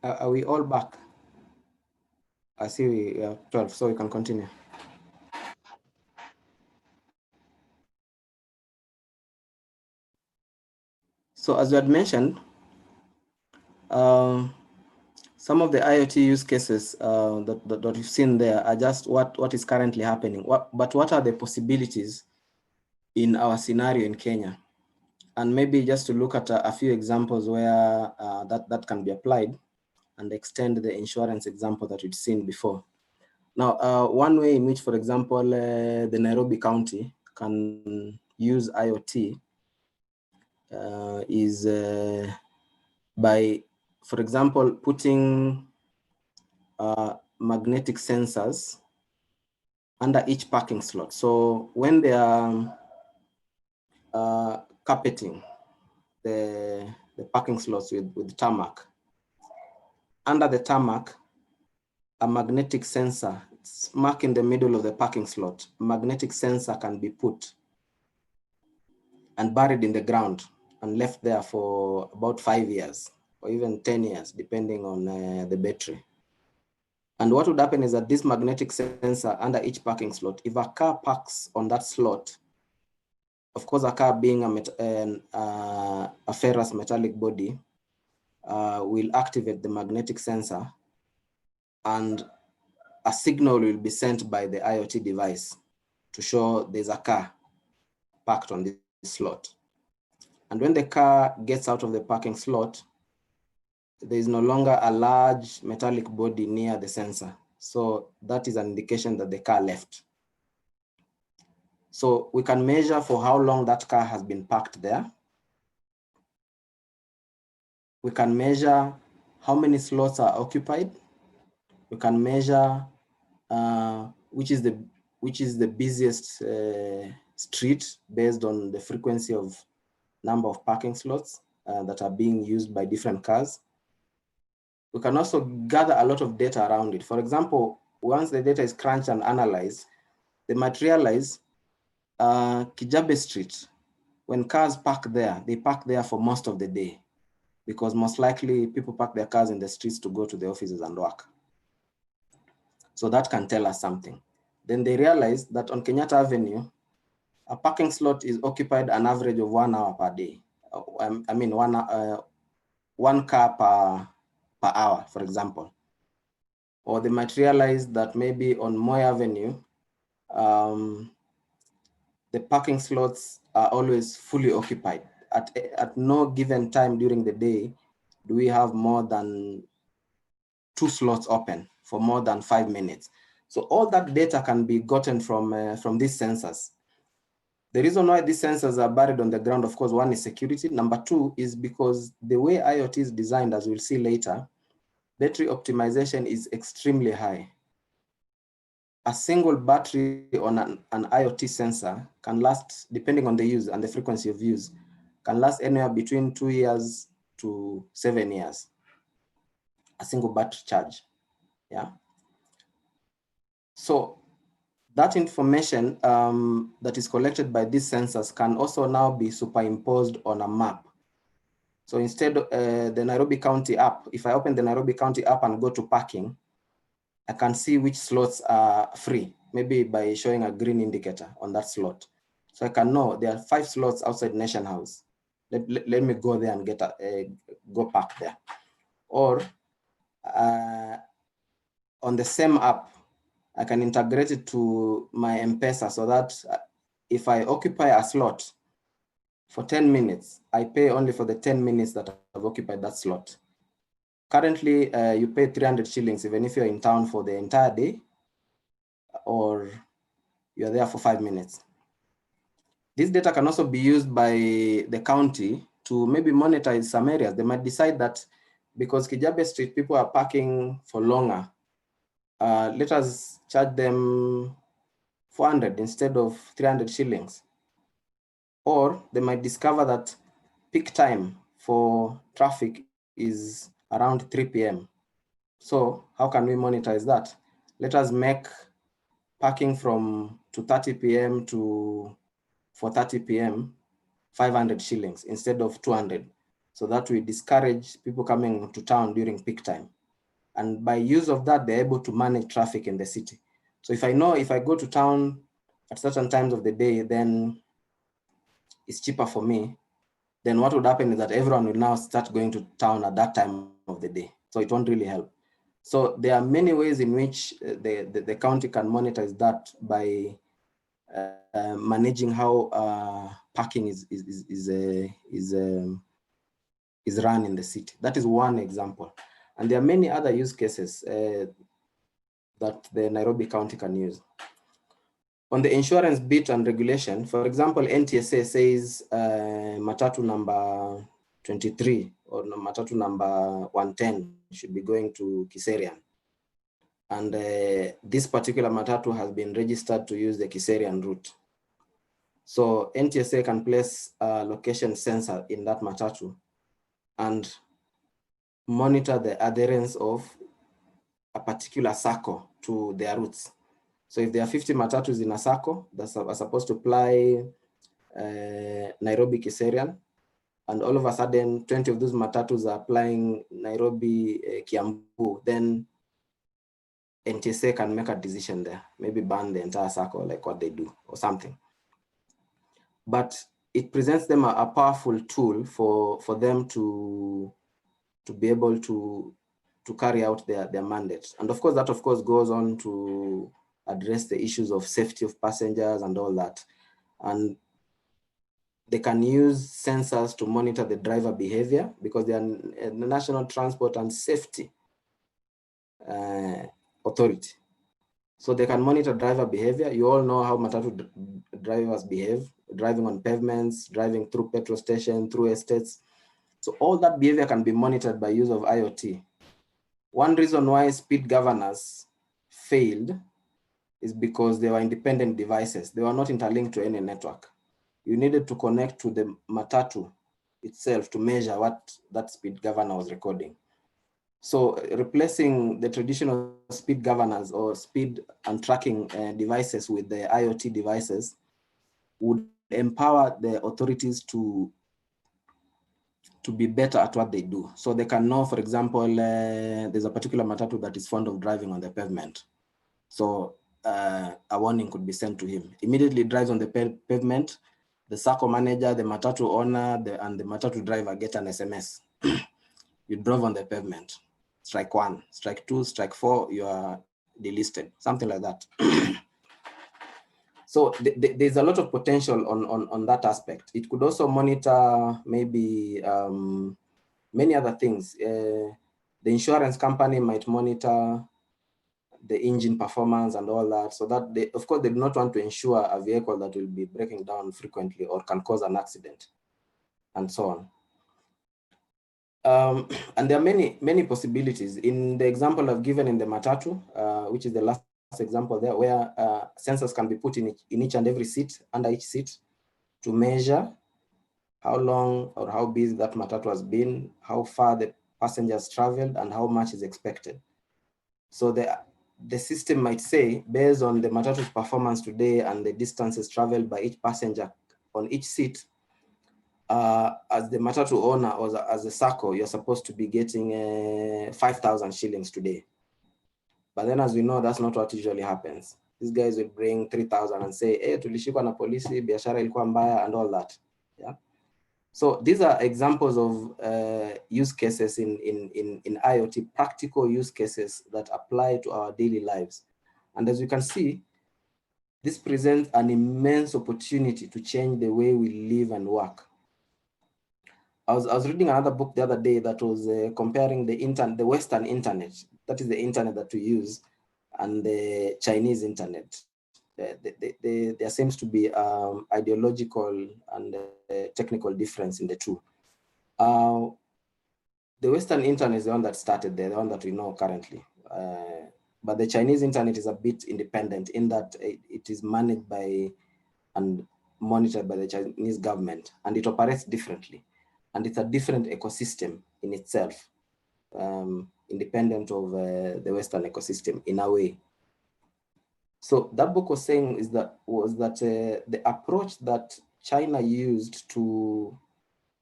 Are we all back? I see we are 12, so we can continue. So as you had mentioned, some of the IoT use cases that you've seen there are just what is currently happening. But what are the possibilities in our scenario in Kenya? And maybe just to look at a few examples where that can be applied and extend the insurance example that we've seen before. Now, one way in which, for example, the Nairobi County can use IoT is by, for example, putting magnetic sensors under each parking slot. So when they are carpeting the parking slots with tarmac, under the tarmac, a magnetic sensor, smack in the middle of the parking slot, a magnetic sensor can be put and buried in the ground and left there for about 5 years or even 10 years, depending on the battery. And what would happen is that this magnetic sensor under each parking slot, if a car parks on that slot, of course, a car being a ferrous metallic body, will activate the magnetic sensor, and a signal will be sent by the IoT device to show there's a car parked on this slot. And when the car gets out of the parking slot, there is no longer a large metallic body near the sensor. So that is an indication that the car left. So we can measure for how long that car has been parked there. We can measure how many slots are occupied. We can measure which is the busiest street based on the frequency of number of parking slots that are being used by different cars. We can also gather a lot of data around it. For example, once the data is crunched and analyzed, they might realize Kijabe Street, when cars park there, they park there for most of the day, because most likely people park their cars in the streets to go to the offices and work. So that can tell us something. Then they realize that on Kenyatta Avenue, a parking slot is occupied an average of 1 hour per day. I mean, one car per hour, for example. Or they might realize that maybe on Moy Avenue, the parking slots are always fully occupied. At no given time during the day do we have more than 2 slots open for more than 5 minutes. So all that data can be gotten from these sensors. The reason why these sensors are buried on the ground, of course, one is security. Number 2 is because the way IoT is designed, as we'll see later, battery optimization is extremely high. A single battery on an IoT sensor can last, depending on the use and the frequency of use, can last anywhere between 2 years to 7 years. A single battery charge, yeah? So that information that is collected by these sensors can also now be superimposed on a map. So instead of the Nairobi County app, if I open the Nairobi County app and go to parking, I can see which slots are free, maybe by showing a green indicator on that slot. So I can know there are 5 slots outside Nation House. Let me go there and get go park there. Or on the same app, I can integrate it to my M-Pesa so that if I occupy a slot for 10 minutes, I pay only for the 10 minutes that I've occupied that slot. Currently, you pay 300 shillings even if you're in town for the entire day or you're there for 5 minutes. This data can also be used by the county to maybe monetize some areas. They might decide that because Kijabe Street people are parking for longer, let us charge them 400 instead of 300 shillings. Or they might discover that peak time for traffic is around 3 p.m. So how can we monetize that? Let us make parking from 2:30 p.m. to 4:30 p.m., 500 shillings instead of 200. So that we discourage people coming to town during peak time. And by use of that, they're able to manage traffic in the city. So if I know if I go to town at certain times of the day, then it's cheaper for me. Then what would happen is that everyone will now start going to town at that time of the day. So it won't really help. So there are many ways in which the county can monetize that by managing how parking is run in the city. That is one example. And there are many other use cases that the Nairobi County can use. On the insurance bit and regulation, for example, NTSA says matatu number 23 or matatu number 110 should be going to Kiserian. And this particular matatu has been registered to use the Kiserian route. So NTSA can place a location sensor in that matatu and monitor the adherence of a particular circle to their routes. So if there are 50 matatus in a circle that are supposed to ply Nairobi Kiserian, and all of a sudden 20 of those matatus are applying Nairobi Kiambu, then NTSA can make a decision there, maybe ban the entire circle like what they do or something. But it presents them a powerful tool for them to be able to carry out their mandate. And of course, that of course goes on to address the issues of safety of passengers and all that. And they can use sensors to monitor the driver behavior because they are the National Transport and Safety Authority. So they can monitor driver behavior. You all know how matatu drivers behave, driving on pavements, driving through petrol stations, through estates. So all that behavior can be monitored by use of IoT. One reason why speed governors failed is because they were independent devices. They were not interlinked to any network. You needed to connect to the matatu itself to measure what that speed governor was recording. So replacing the traditional speed governors or speed and tracking devices with the IoT devices would empower the authorities to be better at what they do. So they can know, for example, there's a particular matatu that is fond of driving on the pavement. So a warning could be sent to him. Immediately drives on the pavement, the circle manager, the matatu owner, and the matatu driver get an SMS. You drove on the pavement. Strike 1, strike 2, strike 4, you are delisted, something like that. So there's a lot of potential on that aspect. It could also monitor maybe many other things. The insurance company might monitor the engine performance and all that, so that they, of course, they do not want to insure a vehicle that will be breaking down frequently or can cause an accident, and so on. And there are many possibilities. In the example I've given in the matatu, which is the last example there, where sensors can be put in each and every seat, under each seat, to measure how long or how busy that matatu has been, how far the passengers traveled, and how much is expected. So the system might say, based on the matatu's performance today and the distances traveled by each passenger on each seat, as the matatu owner or as a circle, you're supposed to be getting 5,000 shillings today. But then, as we know, that's not what usually happens. These guys will bring 3,000 and say, hey, tulishikwa na polisi, biashara ilikuwa mbaya, and all that. Yeah. So these are examples of use cases in IoT, practical use cases that apply to our daily lives. And as you can see, this presents an immense opportunity to change the way we live and work. I was reading another book the other day that was comparing the Western internet, that is the internet that we use, and the Chinese internet. There seems to be ideological and technical difference in the two. The Western internet is the one that started there, the one that we know currently. But the Chinese internet is a bit independent in that it is managed by and monitored by the Chinese government, and it operates differently. And it's a different ecosystem in itself, independent of the Western ecosystem in a way. So that book was saying was that the approach that China used to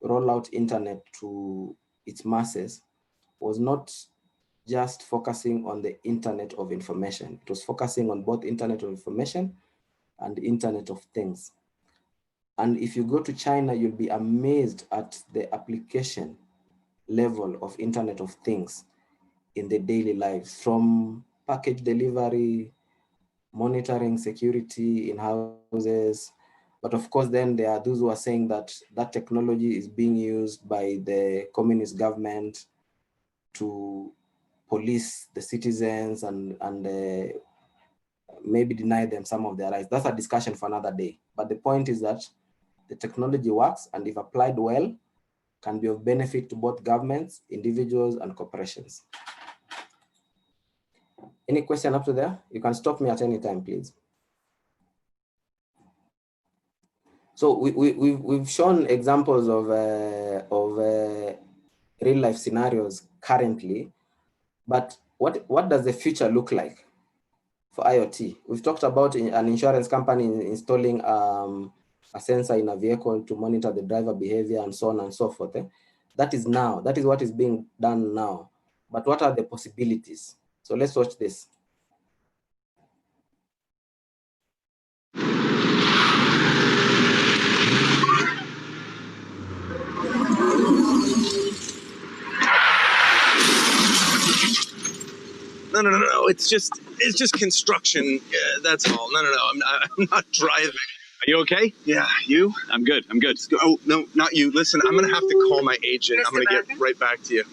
roll out internet to its masses was not just focusing on the internet of information. It was focusing on both internet of information and internet of things. And if you go to China, you'll be amazed at the application level of internet of things in the daily lives, from package delivery, monitoring security in houses. But of course, then there are those who are saying that that technology is being used by the communist government to police the citizens and maybe deny them some of their rights. That's a discussion for another day. But the point is that the technology works, and if applied well, can be of benefit to both governments, individuals, and corporations. Any question up to there? You can stop me at any time, please. So we've shown examples of real life scenarios currently, but what does the future look like for IoT? We've talked about an insurance company installing a sensor in a vehicle to monitor the driver behavior and so on and so forth. That is now, that is what is being done now. But what are the possibilities? So let's watch this. No. It's just construction. That's all. No. I'm not driving. Are you okay? Yeah. You? I'm good. Oh no, not you. Listen, I'm gonna have to call my agent. I'm gonna get right back to you.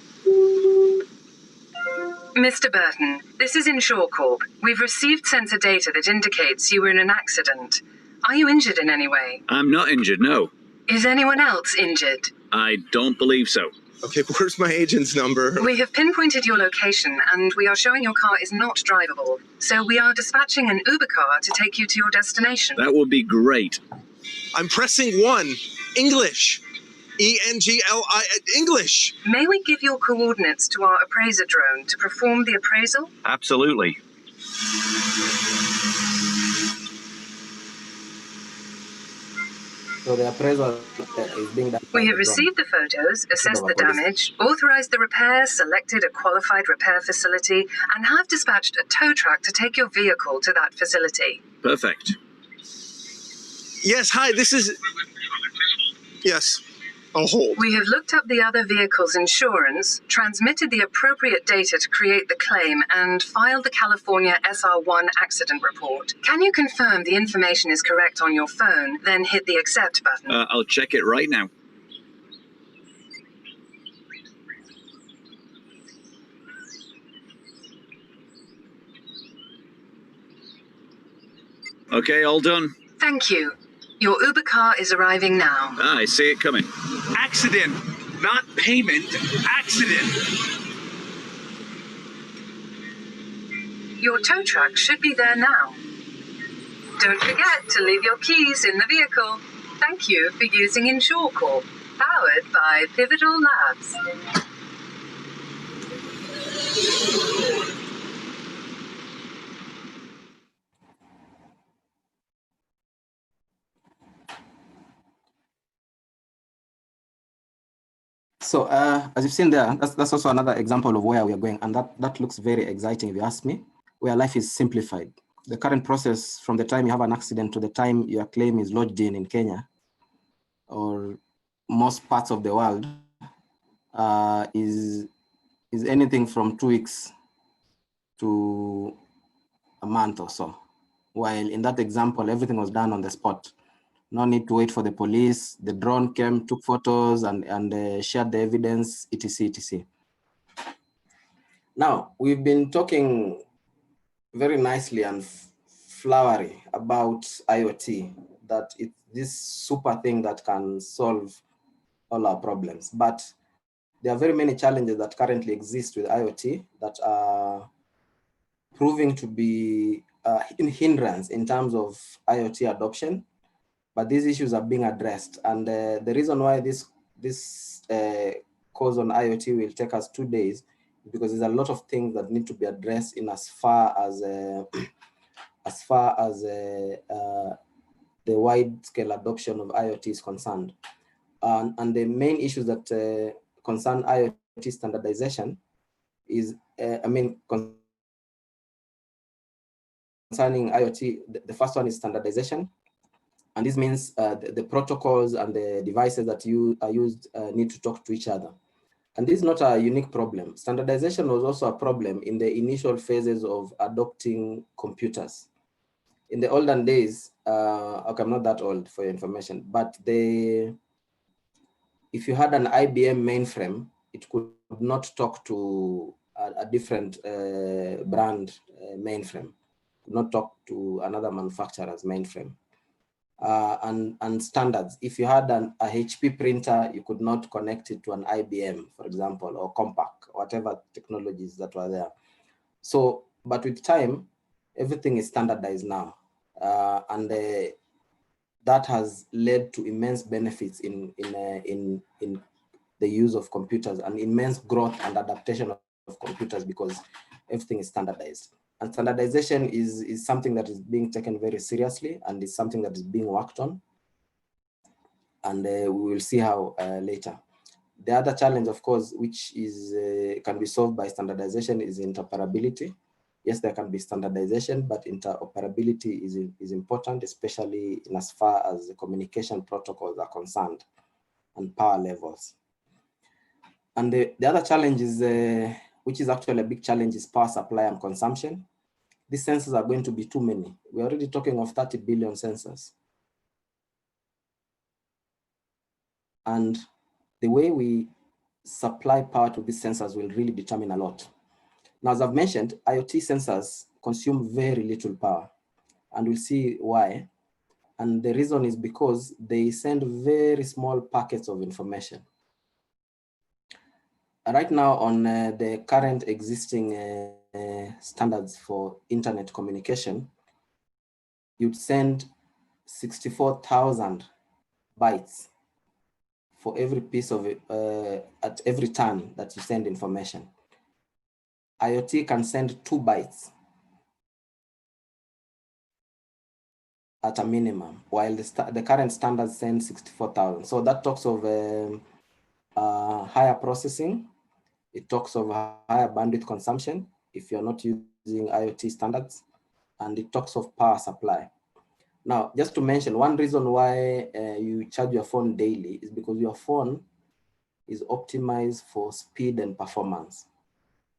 Mr. Burton, this is Insure Corp. We've received sensor data that indicates you were in an accident. Are you injured in any way? I'm not injured, no. Is anyone else injured? I don't believe so. Okay, where's my agent's number? We have pinpointed your location and we are showing your car is not drivable. So we are dispatching an Uber car to take you to your destination. That would be great. I'm pressing 1. English. ENGLI, English. May we give your coordinates to our appraiser drone to perform the appraisal? Absolutely. So the appraisal is being done. We have received the photos, assessed the damage, authorized the repair, selected a qualified repair facility, and have dispatched a tow truck to take your vehicle to that facility. Perfect. Yes, hi, this is... Yes. Oh, hold. We have looked up the other vehicle's insurance, transmitted the appropriate data to create the claim, and filed the California SR1 accident report. Can you confirm the information is correct on your phone, then hit the accept button? I'll check it right now. Okay, all done. Thank you. Your Uber car is arriving now. I see it coming. Accident, not payment. Accident. Your tow truck should be there now. Don't forget to leave your keys in the vehicle. Thank you for using Insure Corp, powered by Pivotal Labs. So as you've seen there, that's also another example of where we are going. And that looks very exciting if you ask me, where life is simplified. The current process from the time you have an accident to the time your claim is lodged in Kenya or most parts of the world is anything from 2 weeks to a month or so. While in that example, everything was done on the spot. No need to wait for the police. The drone came, took photos, and shared the evidence, etc., etc. Now, we've been talking very nicely and flowery about IoT, that it's this super thing that can solve all our problems. But there are very many challenges that currently exist with IoT that are proving to be in hindrance in terms of IoT adoption. But these issues are being addressed. And the reason why this course on IoT will take us 2 days is because there's a lot of things that need to be addressed in as far as as far as the wide-scale adoption of IoT is concerned. And the main issues that concern IoT standardization is, concerning IoT, the first one is standardization. And this means the protocols and the devices that are used need to talk to each other. And this is not a unique problem. Standardization was also a problem in the initial phases of adopting computers. In the olden days, okay, I'm not that old for your information, but if you had an IBM mainframe, it could not talk to a different brand mainframe, could not talk to another manufacturer's mainframe. And standards. If you had a HP printer, you could not connect it to an IBM, for example, or Compaq, whatever technologies that were there. So, but with time, everything is standardized now. And that has led to immense benefits in the use of computers and immense growth and adaptation of computers because everything is standardized. And standardization is something that is being taken very seriously and is something that is being worked on. And we will see how later. The other challenge, of course, which can be solved by standardization is interoperability. Yes, there can be standardization, but interoperability is important, especially in as far as the communication protocols are concerned and power levels. And the other challenge is, which is actually a big challenge, is power supply and consumption. These sensors are going to be too many. We're already talking of 30 billion sensors. And the way we supply power to these sensors will really determine a lot. Now, as I've mentioned, IoT sensors consume very little power, and we'll see why. And the reason is because they send very small packets of information. Right now, on the current existing standards for internet communication, you'd send 64,000 bytes for every piece of it, at every turn that you send information. IoT can send 2 bytes at a minimum, while the current standard sends 64,000. So that talks of higher processing. It talks of higher bandwidth consumption if you're not using IoT standards, and it talks of power supply. Now, just to mention, one reason why you charge your phone daily is because your phone is optimized for speed and performance.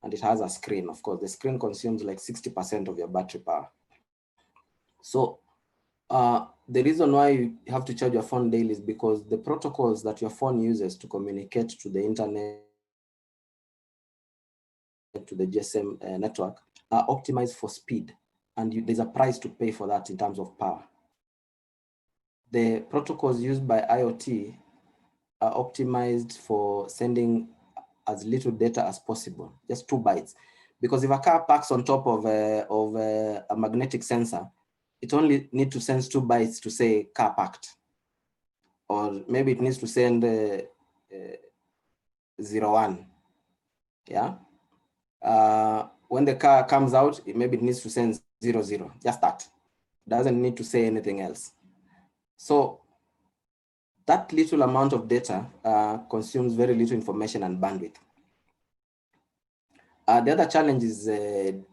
And it has a screen, of course. The screen consumes like 60% of your battery power. So the reason why you have to charge your phone daily is because the protocols that your phone uses to communicate to the internet, to the GSM network, are optimized for speed. And there's a price to pay for that in terms of power. The protocols used by IoT are optimized for sending as little data as possible, just 2 bytes. Because if a car parks on top of a magnetic sensor, it only needs to send 2 bytes to say car parked. Or maybe it needs to send 01, yeah? When the car comes out, maybe it needs to send 00, just that. It doesn't need to say anything else. So that little amount of data consumes very little information and bandwidth. The other challenge is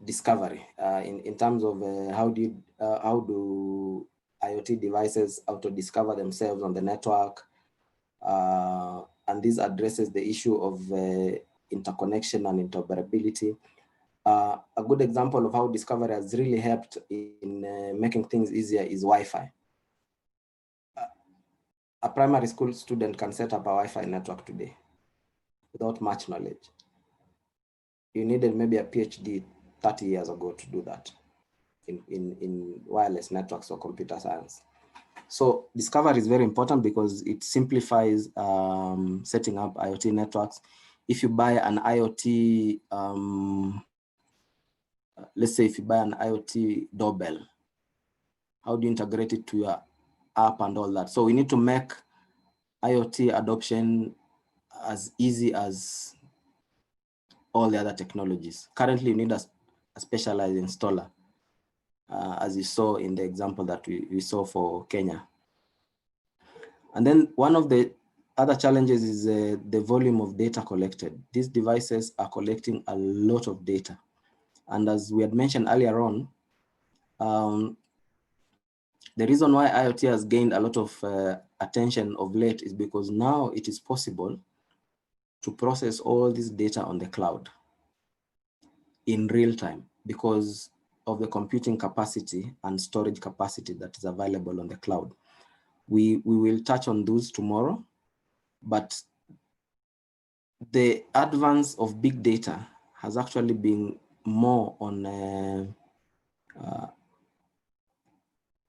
discovery in terms of how do IoT devices auto-discover themselves on the network. And this addresses the issue of interconnection and interoperability. A good example of how discovery has really helped in making things easier is Wi-Fi. A primary school student can set up a Wi-Fi network today without much knowledge. You needed maybe a PhD 30 years ago to do that in wireless networks or computer science. So discovery is very important because it simplifies setting up IoT networks. If you buy an IoT, let's say if you buy an IoT doorbell, how do you integrate it to your app and all that? So we need to make IoT adoption as easy as all the other technologies. Currently, you need a specialized installer. as you saw in the example that we saw for Kenya. And then one of the other challenges is the volume of data collected. These devices are collecting a lot of data. And as we had mentioned earlier on, the reason why IoT has gained a lot of attention of late is because now it is possible to process all this data on the cloud in real time because of the computing capacity and storage capacity that is available on the cloud. We will touch on those tomorrow, but the advance of big data has actually been more on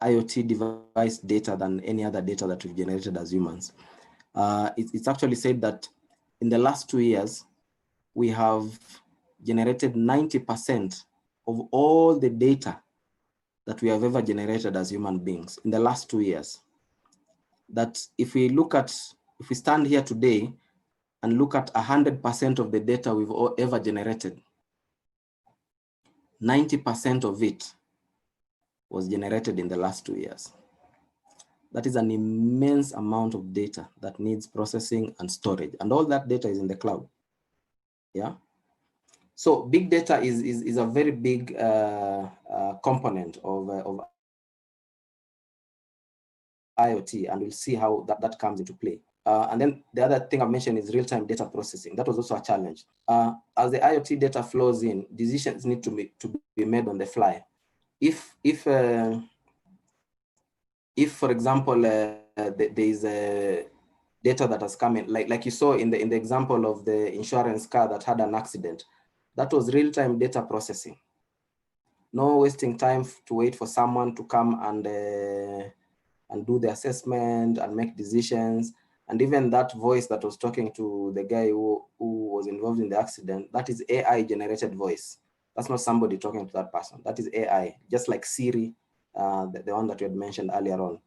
IoT device data than any other data that we've generated as humans. It's actually said that in the last 2 years, we have generated 90% of all the data that we have ever generated as human beings in the last 2 years. That if we stand here today and look at 100% of the data we've ever generated, 90% of it was generated in the last 2 years. That is an immense amount of data that needs processing and storage, and all that data is in the cloud. Yeah. So big data is a very big component of IoT, and we'll see how that comes into play. And then the other thing I've mentioned is real-time data processing. That was also a challenge. As the IoT data flows in, decisions need to be made on the fly. If for example, there is a data that has come in, like you saw in the example of the insurance car that had an accident, that was real-time data processing. No wasting time to wait for someone to come and do the assessment and make decisions. And even that voice that was talking to the guy who was involved in the accident, that is AI generated voice. That's not somebody talking to that person. That is AI, just like Siri, the one that you had mentioned earlier on.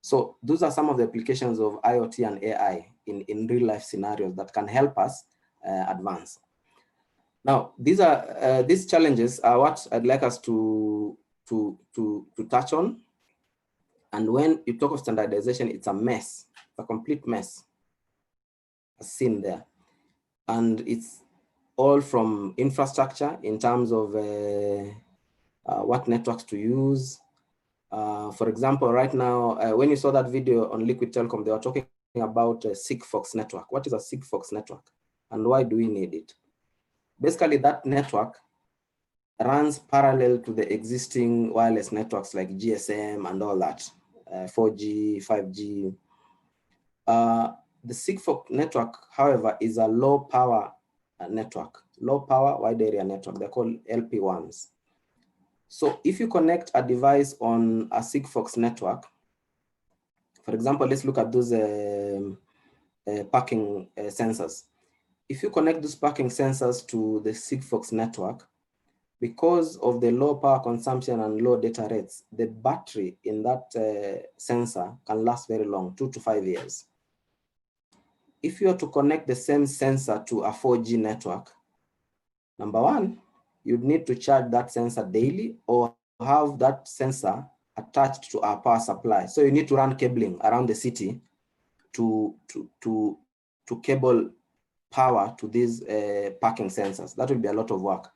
So those are some of the applications of IoT and AI in real life scenarios that can help us advance. Now, these challenges are what I'd like us to touch on. And when you talk of standardization, it's a mess, a complete mess, as seen there. And it's all from infrastructure in terms of what networks to use. For example, right now, when you saw that video on Liquid Telecom, they were talking about a Sigfox network. What is a Sigfox network and why do we need it? Basically, that network runs parallel to the existing wireless networks like GSM and all that, 4G, 5G. The Sigfox network, however, is a low power network, low power wide area network. They're called LP1s. So if you connect a device on a Sigfox network, for example, let's look at those parking sensors. If you connect those parking sensors to the Sigfox network, because of the low power consumption and low data rates, the battery in that sensor can last very long, 2 to 5 years. If you are to connect the same sensor to a 4G network, number one, you'd need to charge that sensor daily or have that sensor attached to our power supply. So you need to run cabling around the city to cable power to these parking sensors. That will be a lot of work.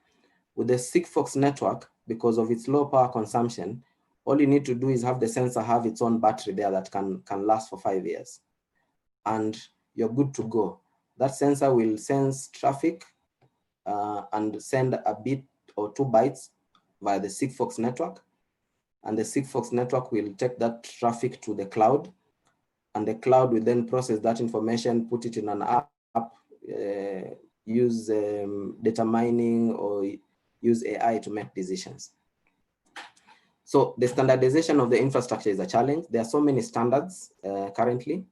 With the Sigfox network, because of its low power consumption, all you need to do is have the sensor have its own battery there that can last for 5 years. And you're good to go. That sensor will sense traffic and send a bit or 2 bytes via the Sigfox network. And the Sigfox network will take that traffic to the cloud. And the cloud will then process that information, put it in an app, use data mining or use AI to make decisions. So the standardization of the infrastructure is a challenge. There are so many standards currently.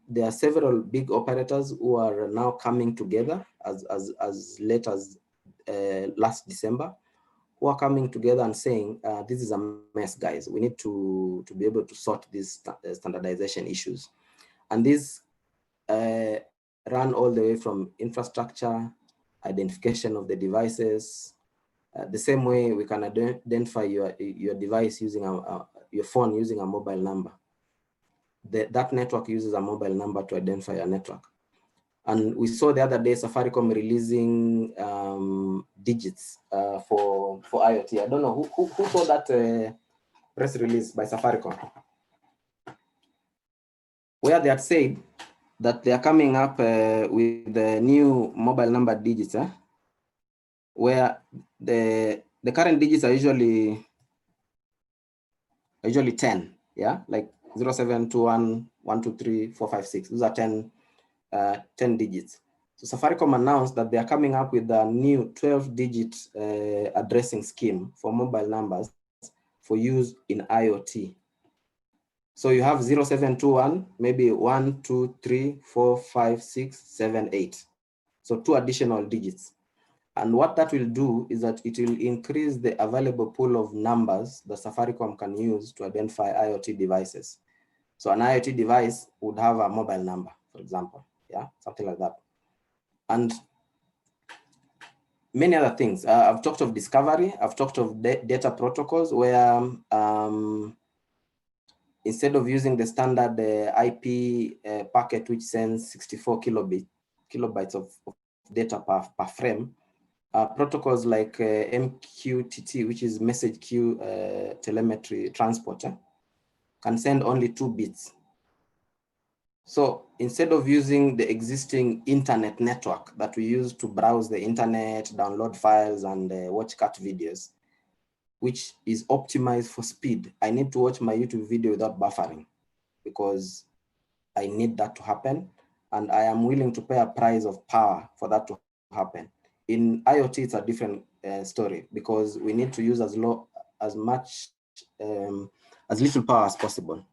There are several big operators who are now coming together as late as last December, who are coming together and saying, this is a mess, guys. We need to be able to sort these standardization issues. And these run all the way from infrastructure, identification of the devices, The same way we can identify your device using your phone using a mobile number. That network uses a mobile number to identify a network. And we saw the other day Safaricom releasing digits for IoT. I don't know who saw that press release by Safaricom, where they had said that they are coming up with the new mobile number digits, where the current digits are usually 10, yeah, like 0721 123 456. Those are 10 digits. So Safaricom announced that they are coming up with a new 12-digit addressing scheme for mobile numbers for use in IoT. So you have 0721, maybe 1, 2, 3, 4, 5, 6, 7, 8. So 2 additional digits. And what that will do is that it will increase the available pool of numbers that Safaricom can use to identify IoT devices. So an IoT device would have a mobile number, for example, yeah, something like that. And many other things. I've talked of discovery. I've talked of data protocols where instead of using the standard IP packet, which sends 64 kilobytes of data per frame, protocols like MQTT, which is message queue telemetry transporter, can send only 2 bits. So instead of using the existing internet network that we use to browse the internet, download files, and watch cat videos, which is optimized for speed, I need to watch my YouTube video without buffering because I need that to happen. And I am willing to pay a price of power for that to happen. In IoT, it's a different story because we need to use as little power as possible.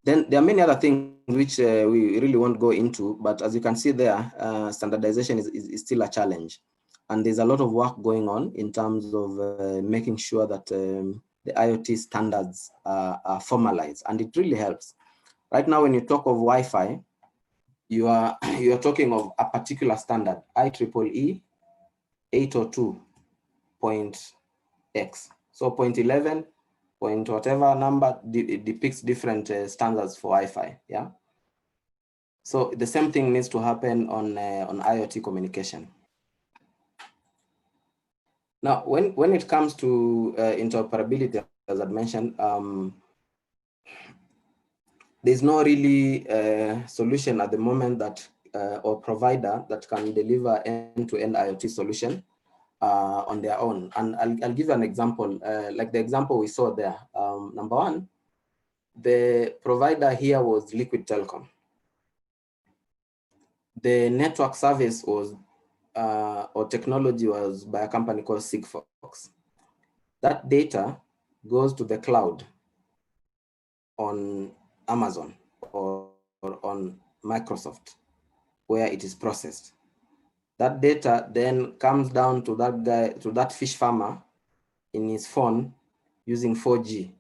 Then there are many other things which we really won't go into, but as you can see there, standardization is still a challenge. And there's a lot of work going on in terms of making sure that the IoT standards are formalized, and it really helps. Right now, when you talk of Wi-Fi, you are talking of a particular standard, IEEE 802.x. So 0.11, point whatever number depicts different standards for Wi-Fi, yeah? So the same thing needs to happen on IoT communication. Now, when it comes to interoperability, as I mentioned, there's no really solution at the moment that or provider that can deliver end-to-end IoT solution on their own. And I'll give you an example, like the example we saw there. Number one, the provider here was Liquid Telecom. The network service was, or technology was by a company called Sigfox. That data goes to the cloud on Amazon or on Microsoft, where it is processed. That data then comes down to that guy, to that fish farmer in his phone using 4G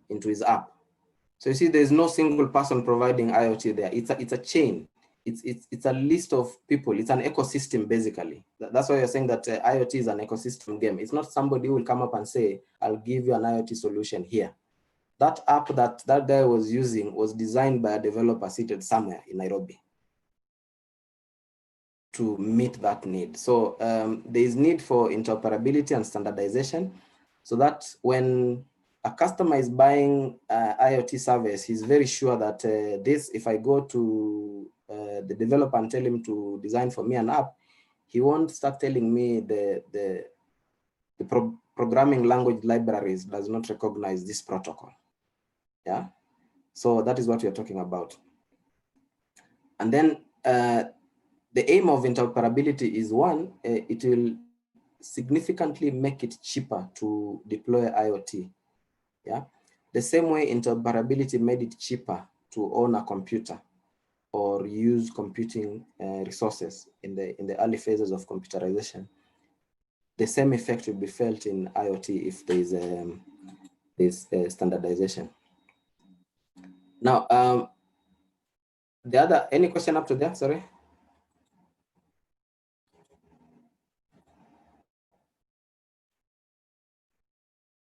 into his app. So you see, there's no single person providing IoT there. It's a chain. It's a list of people. It's an ecosystem, basically. That's why you're saying that IoT is an ecosystem game. It's not somebody who will come up and say, I'll give you an IoT solution here. That app that guy was using was designed by a developer seated somewhere in Nairobi to meet that need. So there is need for interoperability and standardization so that when a customer is buying IoT service, he's very sure that if I go to the developer and tell him to design for me an app, he won't start telling me the programming language libraries does not recognize this protocol. Yeah, so that is what we are talking about. And then the aim of interoperability is one, it will significantly make it cheaper to deploy IoT. Yeah, the same way interoperability made it cheaper to own a computer or use computing resources in the early phases of computerization. The same effect will be felt in IoT if there is standardization. Now, any question up to there? Sorry.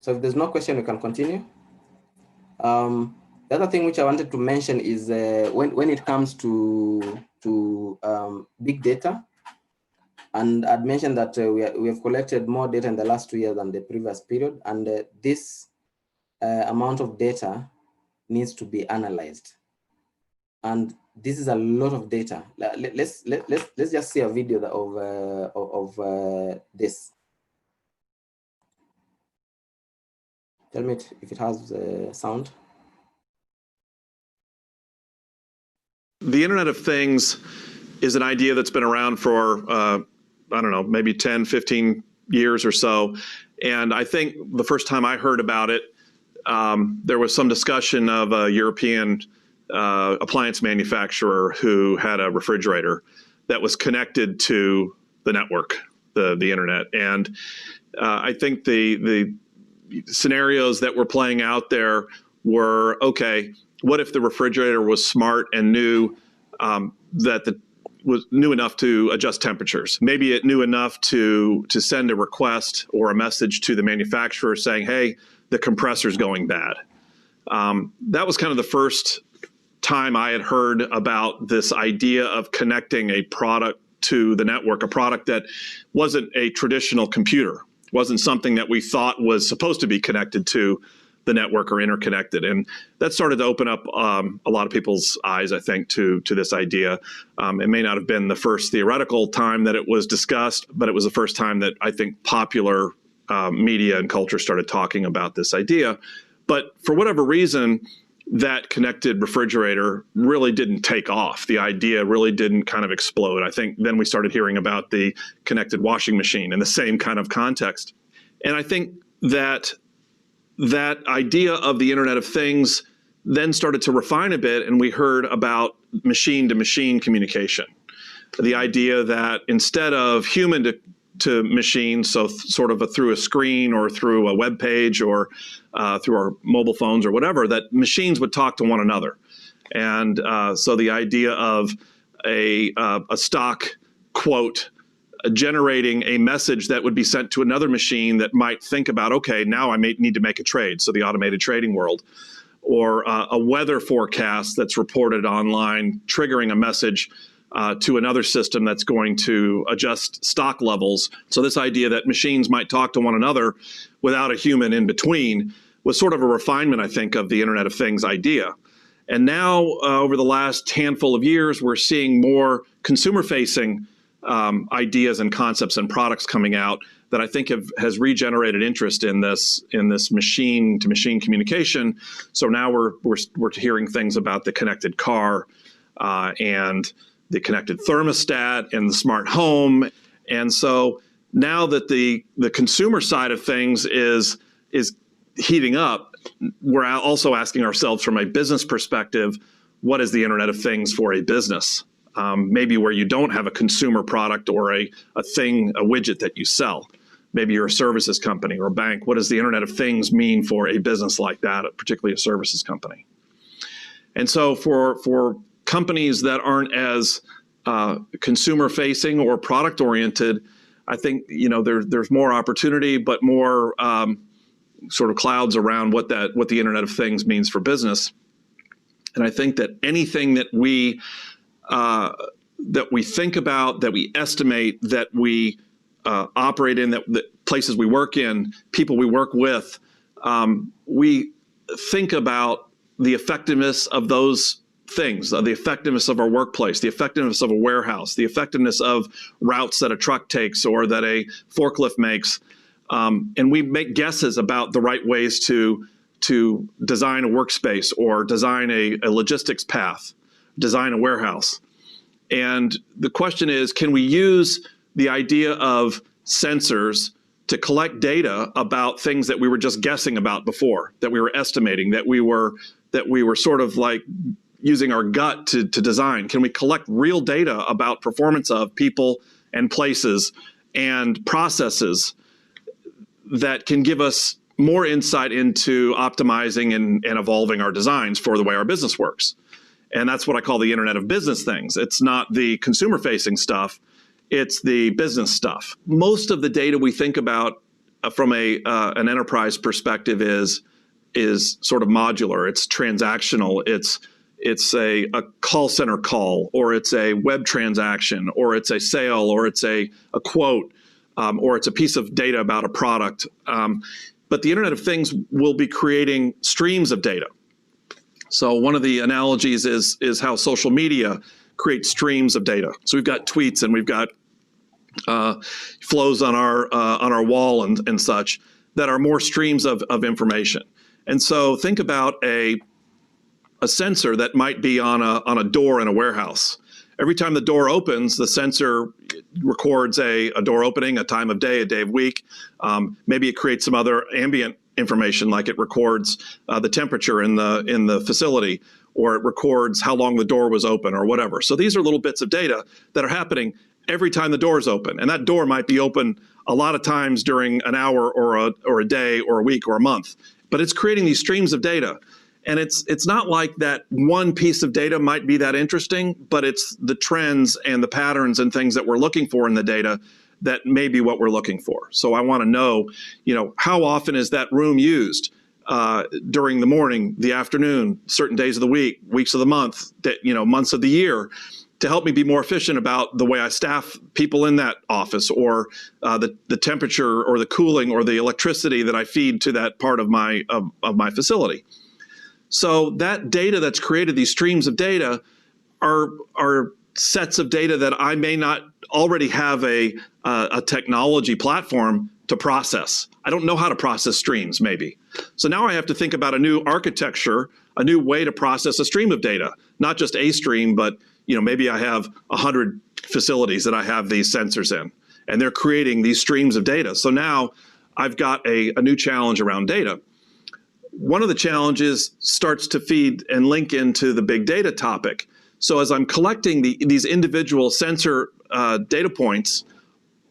So if there's no question, we can continue. The other thing which I wanted to mention is when it comes to big data, and I'd mentioned that we have collected more data in the last 2 years than the previous period, and this amount of data needs to be analyzed. And this is a lot of data. Let's just see a video of this. Tell me if it has sound. The Internet of Things is an idea that's been around for, I don't know, maybe 10, 15 years or so. And I think the first time I heard about it, there was some discussion of a European appliance manufacturer who had a refrigerator that was connected to the network, the Internet. And I think the scenarios that were playing out there were, okay, what if the refrigerator was smart and knew knew enough to adjust temperatures? Maybe it knew enough to send a request or a message to the manufacturer saying, hey, the compressor's going bad. That was kind of the first time I had heard about this idea of connecting a product to the network, a product that wasn't a traditional computer, wasn't something that we thought was supposed to be connected to the network or interconnected. And that started to open up a lot of people's eyes, I think, to this idea. It may not have been the first theoretical time that it was discussed, but it was the first time that I think popular media and culture started talking about this idea. But for whatever reason, that connected refrigerator really didn't take off. The idea really didn't kind of explode. I think then we started hearing about the connected washing machine in the same kind of context. And I think that idea of the Internet of Things then started to refine a bit, and we heard about machine-to-machine communication. The idea that instead of human to machine, so sort of through a screen or through a web page or through our mobile phones or whatever, that machines would talk to one another. And so the idea of a stock quote generating a message that would be sent to another machine that might think about, okay, now I may need to make a trade, so the automated trading world, or a weather forecast that's reported online, triggering a message to another system that's going to adjust stock levels. So this idea that machines might talk to one another without a human in between was sort of a refinement, I think, of the Internet of Things idea. And now, over the last handful of years, we're seeing more consumer-facing ideas and concepts and products coming out that I think has regenerated interest in this machine-to-machine communication. So now we're hearing things about the connected car and the connected thermostat and the smart home. And so now that the consumer side of things is heating up, we're also asking ourselves from a business perspective, what is the Internet of Things for a business? Maybe where you don't have a consumer product or a widget that you sell. Maybe you're a services company or a bank. What does the Internet of Things mean for a business like that, particularly a services company? And so for companies that aren't as consumer facing or product oriented, I think there's more opportunity, but more sort of clouds around what the Internet of Things means for business. And I think that anything that we think about, that we estimate, that we operate in, that places we work in, people we work with, we think about the effectiveness of those things, the effectiveness of our workplace, the effectiveness of a warehouse, the effectiveness of routes that a truck takes or that a forklift makes. And we make guesses about the right ways to design a workspace or design a logistics path, design a warehouse. And the question is, can we use the idea of sensors to collect data about things that we were just guessing about before, that we were estimating, that we were sort of like using our gut to design? Can we collect real data about performance of people and places and processes that can give us more insight into optimizing and evolving our designs for the way our business works? And that's what I call the Internet of Business Things. It's not the consumer-facing stuff, it's the business stuff. Most of the data we think about from an enterprise perspective is sort of modular. It's transactional. It's a call center call, or it's a web transaction, or it's a sale, or it's a quote, or it's a piece of data about a product. But the Internet of Things will be creating streams of data. So one of the analogies is how social media creates streams of data. So we've got tweets and we've got flows on our wall and such that are more streams of information. And so think about a sensor that might be on a door in a warehouse. Every time the door opens, the sensor records a door opening, a time of day, a day of week. Maybe it creates some other ambient information, like it records the temperature in the facility, or it records how long the door was open, or whatever. So these are little bits of data that are happening every time the door is open, and that door might be open a lot of times during an hour, or a day, or a week, or a month. But it's creating these streams of data. And it's not like that one piece of data might be that interesting, but it's the trends and the patterns and things that we're looking for in the data that may be what we're looking for. So I want to know, how often is that room used during the morning, the afternoon, certain days of the week, weeks of the month, months of the year, to help me be more efficient about the way I staff people in that office, or the temperature or the cooling or the electricity that I feed to that part of my facility. So that data that's created, these streams of data, are sets of data that I may not already have a technology platform to process. I don't know how to process streams, maybe. So now I have to think about a new architecture, a new way to process a stream of data, not just a stream, but maybe I have 100 facilities that I have these sensors in, and they're creating these streams of data. So now I've got a new challenge around data. One of the challenges starts to feed and link into the big data topic. So as I'm collecting these individual sensor data points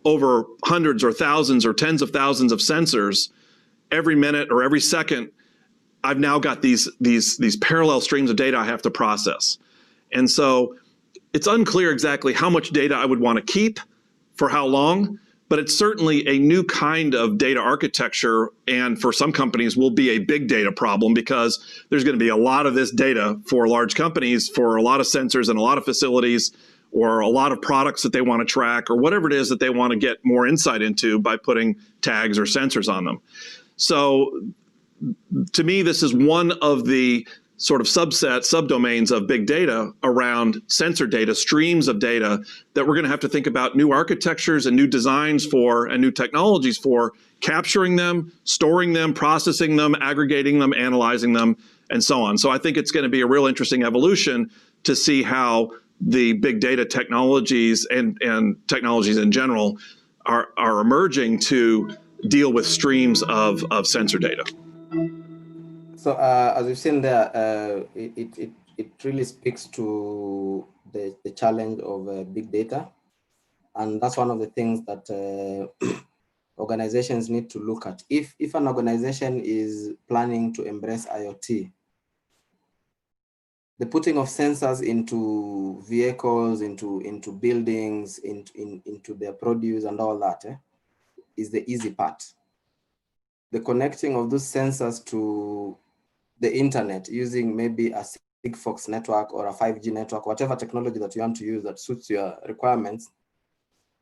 over hundreds or thousands or tens of thousands of sensors, every minute or every second, I've now got these parallel streams of data I have to process. And so it's unclear exactly how much data I would want to keep for how long, but it's certainly a new kind of data architecture, and for some companies will be a big data problem, because there's going to be a lot of this data for large companies, for a lot of sensors and a lot of facilities, or a lot of products that they want to track, or whatever it is that they want to get more insight into by putting tags or sensors on them. So to me, this is one of the sort of subdomains of big data around sensor data, streams of data, that we're going to have to think about new architectures and new designs for, and new technologies for capturing them, storing them, processing them, aggregating them, analyzing them, and so on. So I think it's going to be a real interesting evolution to see how the big data technologies and technologies in general are emerging to deal with streams of sensor data. So as we've seen there, it really speaks to the challenge of big data. And that's one of the things that organizations need to look at. If an organization is planning to embrace IoT, the putting of sensors into vehicles, into buildings, into their produce and all that is the easy part. The connecting of those sensors to the internet using maybe a Sigfox network or a 5G network, whatever technology that you want to use that suits your requirements,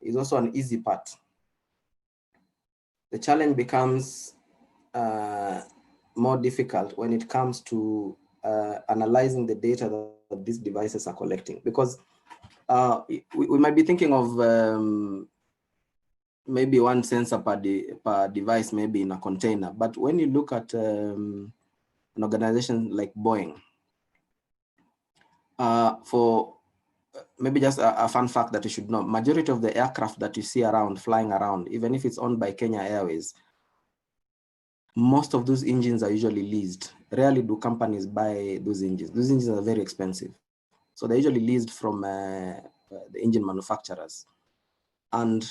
is also an easy part. The challenge becomes more difficult when it comes to analyzing the data that these devices are collecting, because we might be thinking of maybe one sensor per device, maybe in a container. But when you look at an organization like Boeing, for maybe just a fun fact that you should know, majority of the aircraft that you see around, flying around, even if it's owned by Kenya Airways, most of those engines are usually leased. Rarely do companies buy those engines. Those engines are very expensive. So they're usually leased from the engine manufacturers. And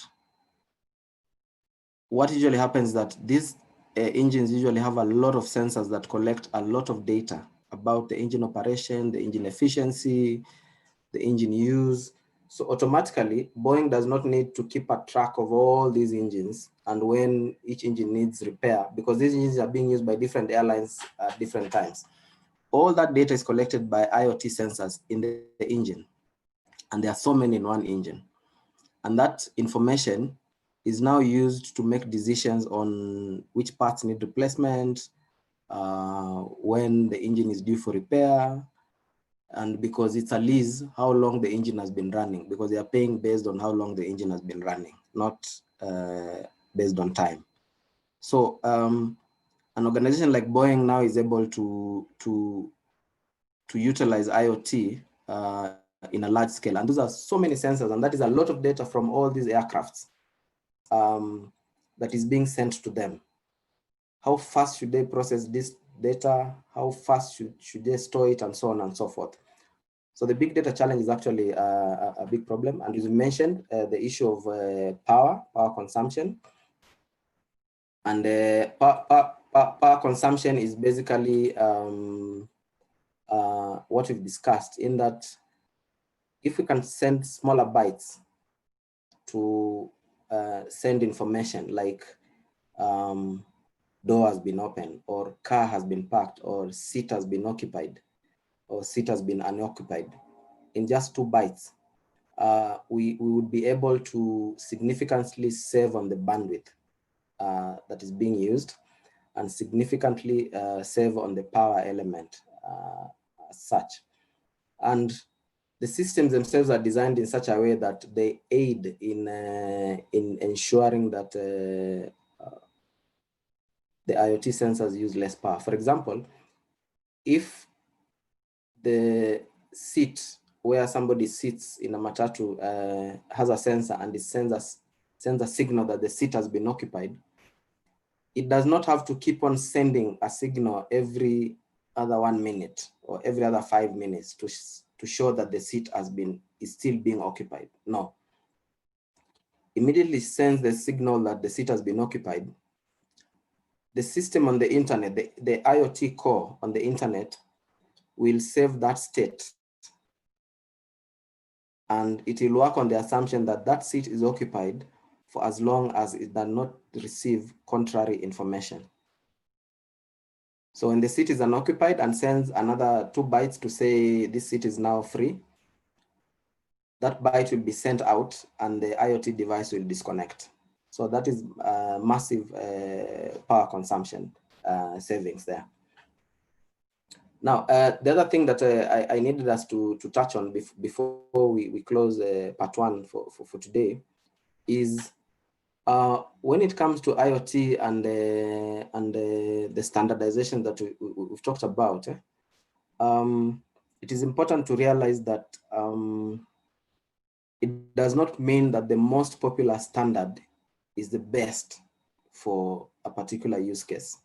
what usually happens is that these engines usually have a lot of sensors that collect a lot of data about the engine operation, the engine efficiency, the engine use. So automatically, Boeing does not need to keep a track of all these engines and when each engine needs repair, because these engines are being used by different airlines at different times. All that data is collected by IoT sensors in the engine. And there are so many in one engine. And that information is now used to make decisions on which parts need replacement, when the engine is due for repair, and because it's a lease, how long the engine has been running, because they are paying based on how long the engine has been running, not based on time. So an organization like Boeing now is able to utilize IoT in a large scale. And those are so many sensors, and that is a lot of data from all these aircrafts that is being sent to them. How fast should they process this data? How fast should they store it, and so on and so forth. So the big data challenge is actually a big problem. And as you mentioned, the issue of power consumption. And power consumption is basically what we've discussed, in that if we can send smaller bytes to send information like door has been opened, or car has been parked, or seat has been occupied, or seat has been unoccupied, in just 2 bytes, we would be able to significantly save on the bandwidth that is being used, and significantly save on the power element as such. And the systems themselves are designed in such a way that they aid in ensuring that the IoT sensors use less power. For example, if the seat where somebody sits in a matatu has a sensor and it sends a signal that the seat has been occupied, it does not have to keep on sending a signal every other 1 minute or every other 5 minutes to show that the seat is still being occupied. No. Immediately sends the signal that the seat has been occupied. The system on the internet, the IoT core on the internet, will save that state. And it will work on the assumption that that seat is occupied for as long as it does not receive contrary information. So when the seat is unoccupied and sends another 2 bytes to say this seat is now free, that byte will be sent out and the IoT device will disconnect. So that is massive power consumption savings there. Now, the other thing that I needed us to touch on before we close part 1 for today is when it comes to IoT and the standardization that we've talked about, it is important to realize that it does not mean that the most popular standard is the best for a particular use case.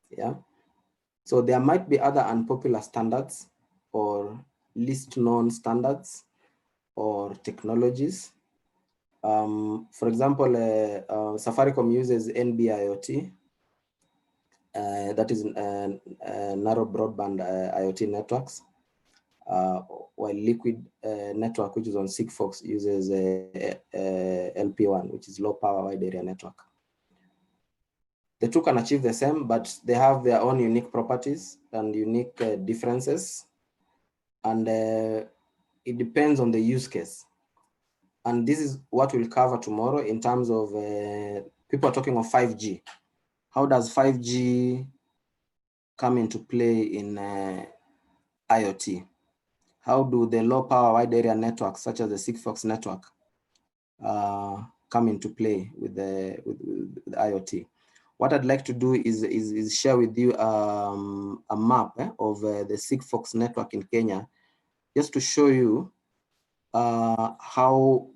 Yeah. So there might be other unpopular standards or least known standards or technologies. For example, Safaricom uses NB-IoT, that is narrow broadband IoT networks, while Liquid Network, which is on Sigfox, uses LP1, which is low power wide area network. The two can achieve the same, but they have their own unique properties and unique differences. And it depends on the use case. And this is what we'll cover tomorrow in terms of people are talking of 5G. How does 5G come into play in IoT? How do the low power wide area networks, such as the Sigfox network, come into play with the IoT? What I'd like to do is share with you a map of the Sigfox network in Kenya, just to show you how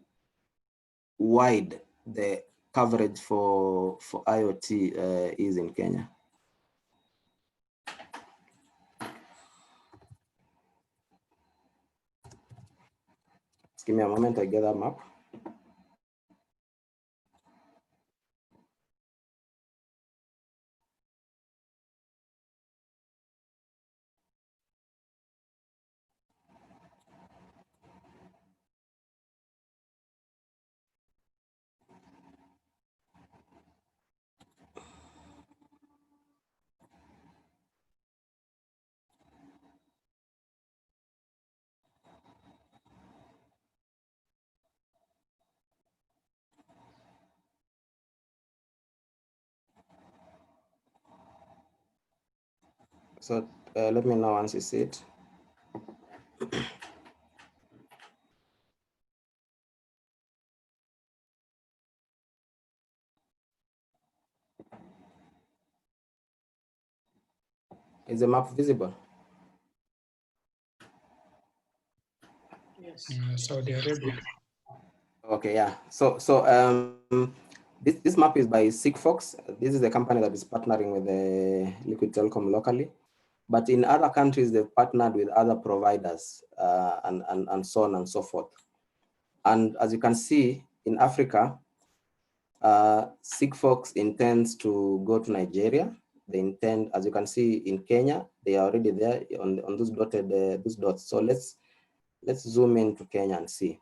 wide the coverage for IoT is in Kenya. Just give me a moment, I get that map. So let me know once you see it. Is the map visible? Yes. Saudi Arabia. Okay, yeah. So this map is by Sigfox. This is the company that is partnering with the Liquid Telecom locally. But in other countries, they've partnered with other providers and so on and so forth. And as you can see, in Africa, Sigfox intends to go to Nigeria. They intend, as you can see in Kenya, they are already there on those dotted those dots. So let's zoom into Kenya and see.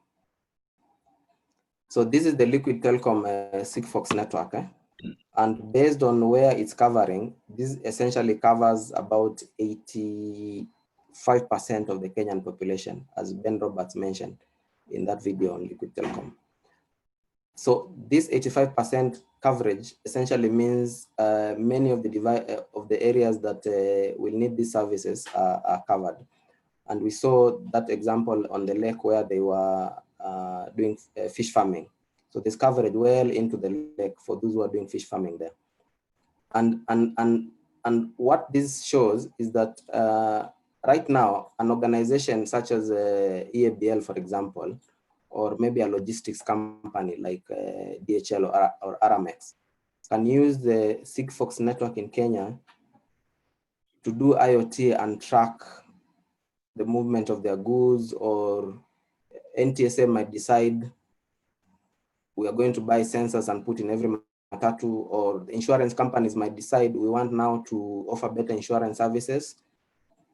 So this is the Liquid Telecom Sigfox network. And based on where it's covering, this essentially covers about 85% of the Kenyan population, as Ben Roberts mentioned in that video on Liquid Telecom. So this 85% coverage essentially means many of the areas that will need these services are covered. And we saw that example on the lake where they were doing fish farming. So there's coverage well into the lake for those who are doing fish farming there. And what this shows is that right now, an organization such as EABL, for example, or maybe a logistics company like DHL or Aramex, can use the Sigfox network in Kenya to do IoT and track the movement of their goods, or NTSA might decide we are going to buy sensors and put in every matatu, or the insurance companies might decide we want now to offer better insurance services.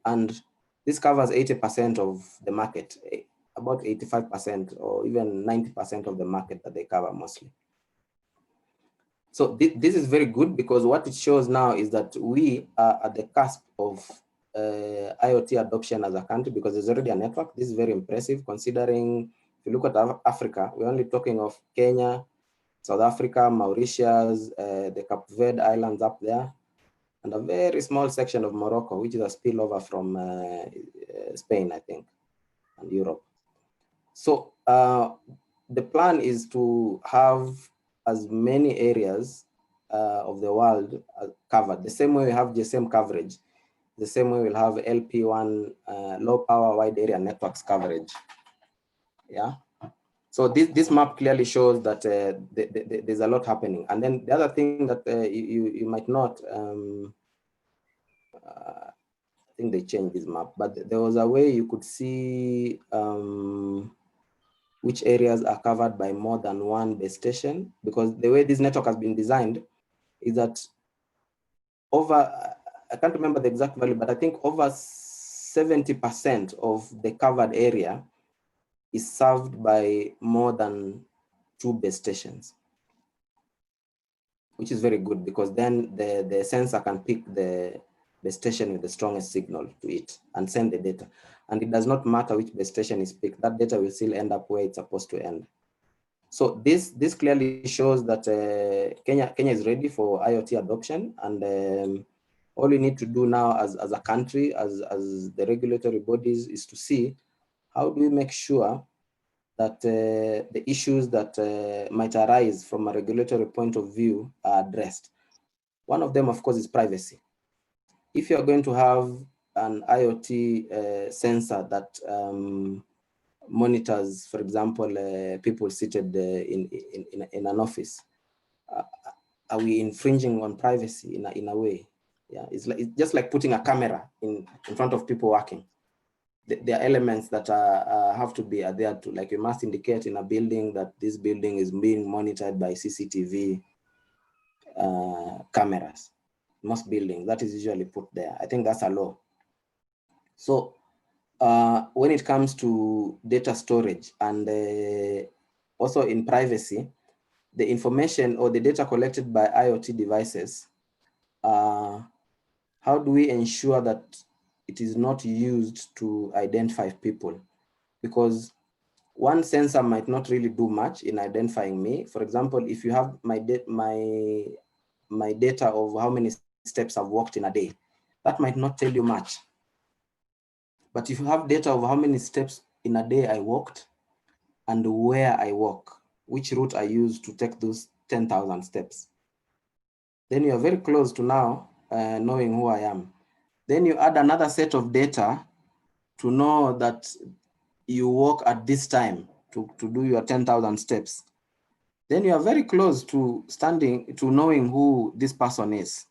And this covers 80% of the market, about 85% or even 90% of the market that they cover mostly. So this is very good, because what it shows now is that we are at the cusp of IoT adoption as a country, because there's already a network. This is very impressive, considering if you look at Africa, we're only talking of Kenya, South Africa, Mauritius, the Cape Verde Islands up there, and a very small section of Morocco, which is a spillover from Spain, I think, and Europe. So the plan is to have as many areas of the world covered. The same way we have GSM coverage, the same way we'll have LP1 low power wide area networks coverage. Yeah. So this map clearly shows that there's a lot happening. And then the other thing that you might not, I think they changed this map, but there was a way you could see which areas are covered by more than one base station, because the way this network has been designed is that I can't remember the exact value, but I think over 70% of the covered area is served by more than 2 base stations, which is very good, because then the sensor can pick the station with the strongest signal to it and send the data. And it does not matter which base station is picked, that data will still end up where it's supposed to end. So this clearly shows that Kenya is ready for IoT adoption, and all we need to do now as a country, as the regulatory bodies, is to see how do we make sure that the issues that might arise from a regulatory point of view are addressed. One of them, of course, is privacy. If you're going to have an IoT sensor that monitors, for example, people seated in an office, are we infringing on privacy in a way? Yeah, it's just like putting a camera in front of people working. There are elements that have to be adhered to, like you must indicate in a building that this building is being monitored by CCTV cameras. Most buildings, that is usually put there. I think that's a law. So when it comes to data storage and also in privacy, the information or the data collected by IoT devices, how do we ensure that it is not used to identify people? Because one sensor might not really do much in identifying me. For example, if you have my data of how many steps I've walked in a day, That might not tell you much. But if you have data of how many steps in a day I walked and where I walk, which route I used to take those 10,000 steps, then you are very close to now knowing who I am. Then you add another set of data to know that you walk at this time to do your 10,000 steps. Then you are very close to knowing who this person is.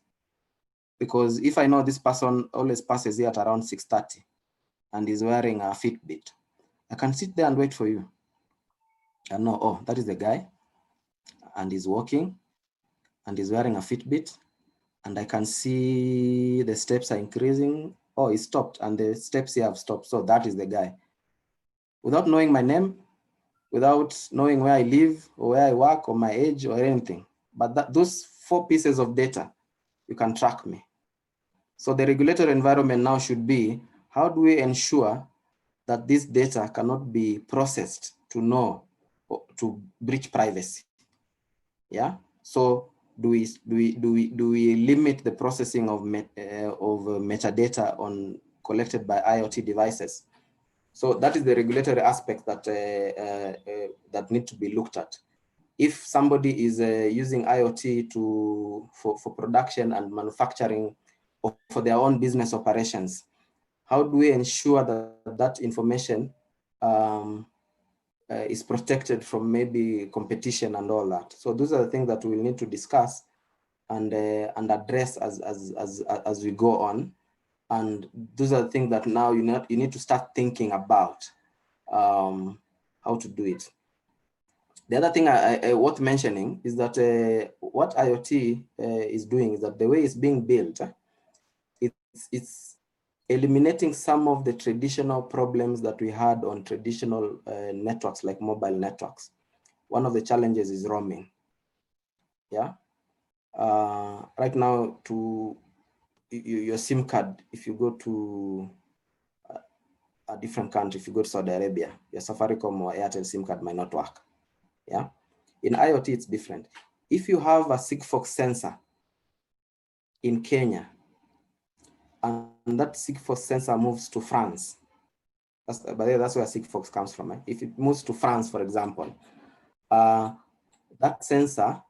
Because if I know this person always passes here at around 6:30 and is wearing a Fitbit, I can sit there and wait for you. I know, oh, that is the guy, and he's walking, and he's wearing a Fitbit, and I can see the steps are increasing. Oh, he stopped, and the steps here have stopped. So that is the guy. Without knowing my name, without knowing where I live or where I work or my age or anything. But those 4 pieces of data, you can track me. So the regulatory environment now should be, how do we ensure that this data cannot be processed to know, to breach privacy? Yeah. So do we limit the processing of metadata collected by IoT devices? So that is the regulatory aspect that that need to be looked at. If somebody is using IoT for production and manufacturing or for their own business operations, how do we ensure that that information is protected from maybe competition and all that? So those are the things that we'll need to discuss and address as we go on. And those are the things that now you need to start thinking about how to do it. The other thing worth mentioning is that what IoT is doing is that the way it's being built, it's eliminating some of the traditional problems that we had on traditional networks like mobile networks. One of the challenges is roaming. Yeah. Right now, your SIM card, if you go to a different country, if you go to Saudi Arabia, your Safaricom or Airtel SIM card might not work. Yeah. In IoT, it's different. If you have a Sigfox sensor in Kenya, and that Sigfox sensor moves to France, that's where Sigfox comes from. Eh? If it moves to France, for example, that sensor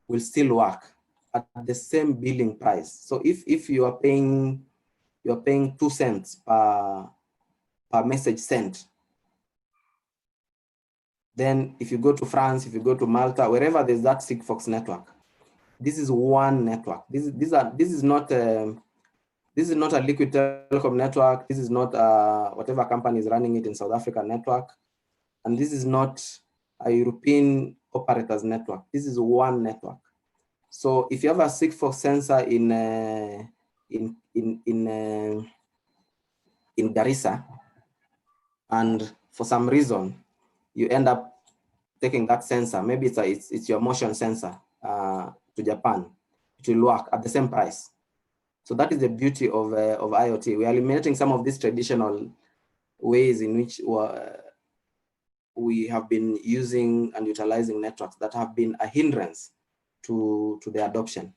will still work at the same billing price. So if you are paying 2 cents per message sent, then if you go to France, if you go to Malta, wherever there's that Sigfox network, this is one network. This is not a Liquid Telecom network. This is not whatever company is running it in South Africa network, and this is not a European operators network. This is one network. So if you have a Sigfox sensor in Garissa, and for some reason you end up taking that sensor, maybe it's your motion sensor to Japan, it will work at the same price. So that is the beauty of IoT. We are eliminating some of these traditional ways in which we have been using and utilizing networks that have been a hindrance to the adoption.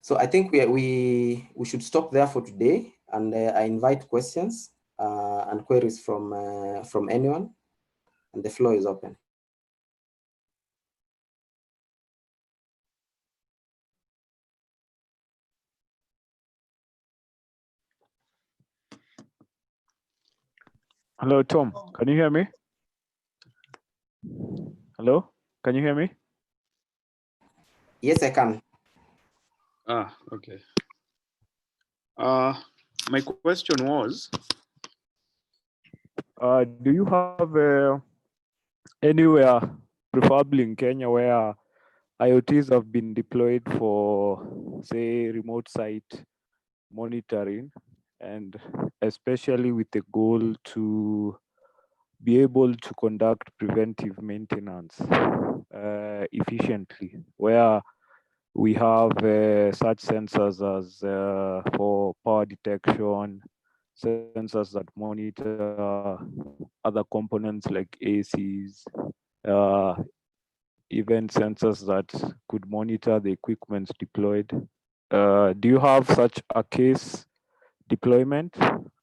So I think we should stop there for today, and I invite questions and queries from anyone, and the floor is open. Hello, Tom. Can you hear me? Hello, can you hear me? Yes, I can. Okay. My question was, do you have anywhere, preferably in Kenya, where IoTs have been deployed for, say, remote site monitoring, and especially with the goal to be able to conduct preventive maintenance efficiently, where we have such sensors as for power detection, sensors that monitor other components like ACs, even sensors that could monitor the equipment deployed. do you have such a case deployment,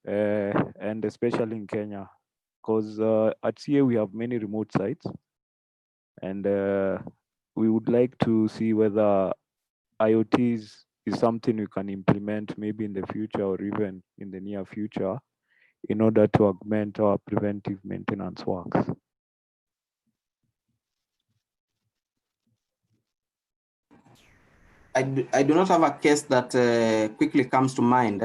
and especially in Kenya? Because at CA we have many remote sites, and we would like to see whether IoT is something we can implement maybe in the future or even in the near future in order to augment our preventive maintenance works. I do not have a case that quickly comes to mind,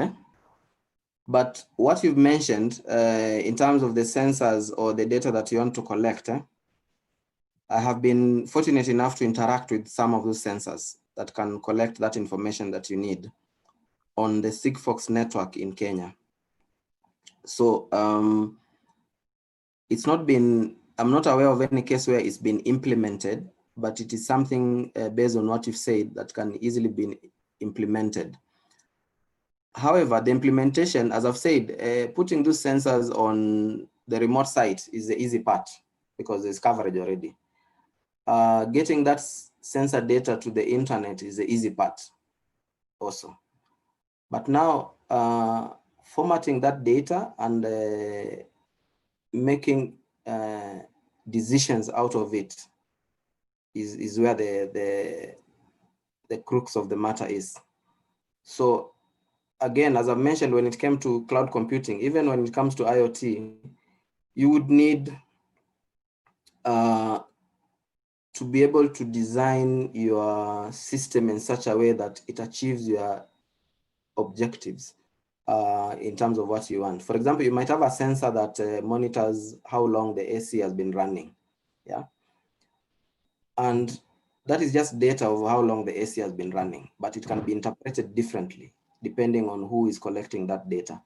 but what you've mentioned in terms of the sensors or the data that you want to collect, I have been fortunate enough to interact with some of those sensors that can collect that information that you need on the Sigfox network in Kenya. So it's not been, I'm not aware of any case where it's been implemented, but it is something based on what you've said that can easily be implemented. However, the implementation, as I've said, putting those sensors on the remote site is the easy part because there's coverage already. Getting that sensor data to the internet is the easy part also. But now formatting that data and making decisions out of it is where the crux of the matter is. So again, as I mentioned, when it came to cloud computing, even when it comes to IoT, you would need to be able to design your system in such a way that it achieves your objectives in terms of what you want. For example, you might have a sensor that monitors how long the AC has been running, yeah? And that is just data of how long the AC has been running, but it can be interpreted differently depending on who is collecting that data.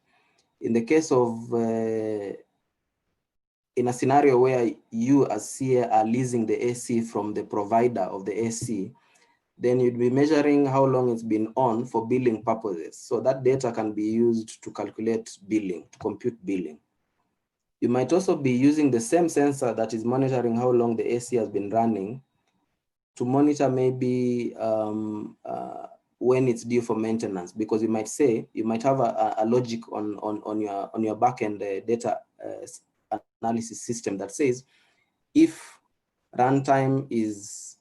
In the case of, in a scenario where you as CA are leasing the AC from the provider of the AC, then you'd be measuring how long it's been on for billing purposes. So that data can be used to calculate billing, to compute billing. You might also be using the same sensor that is monitoring how long the AC has been running to monitor maybe when it's due for maintenance, because you might say, you might have a logic on your backend data analysis system that says, if runtime is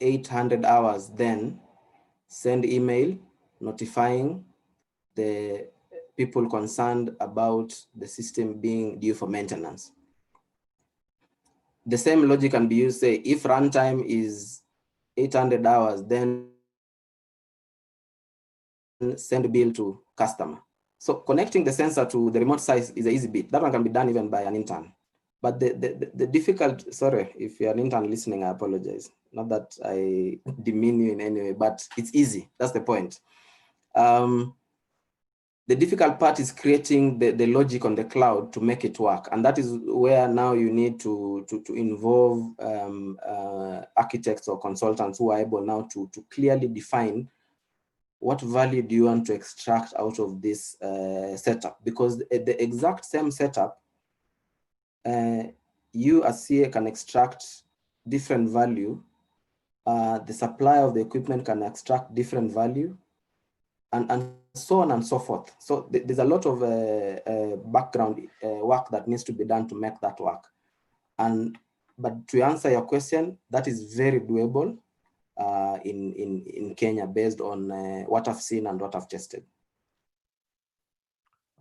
800 hours, then send email notifying the people concerned about the system being due for maintenance. The same logic can be used, say, if runtime is 800 hours, then send bill to customer. So connecting the sensor to the remote site is an easy bit. That one can be done even by an intern. But the difficult, sorry, if you're an intern listening, I apologize. Not that I demean you in any way, but it's easy. That's the point. The difficult part is creating the logic on the cloud to make it work. And that is where now you need to involve architects or consultants who are able now to clearly define what value do you want to extract out of this setup? Because the exact same setup, you as CA can extract different value. The supplier of the equipment can extract different value, and so on and so forth. So there's a lot of background work that needs to be done to make that work. But to answer your question, that is very doable in Kenya based on what I've seen and what I've tested.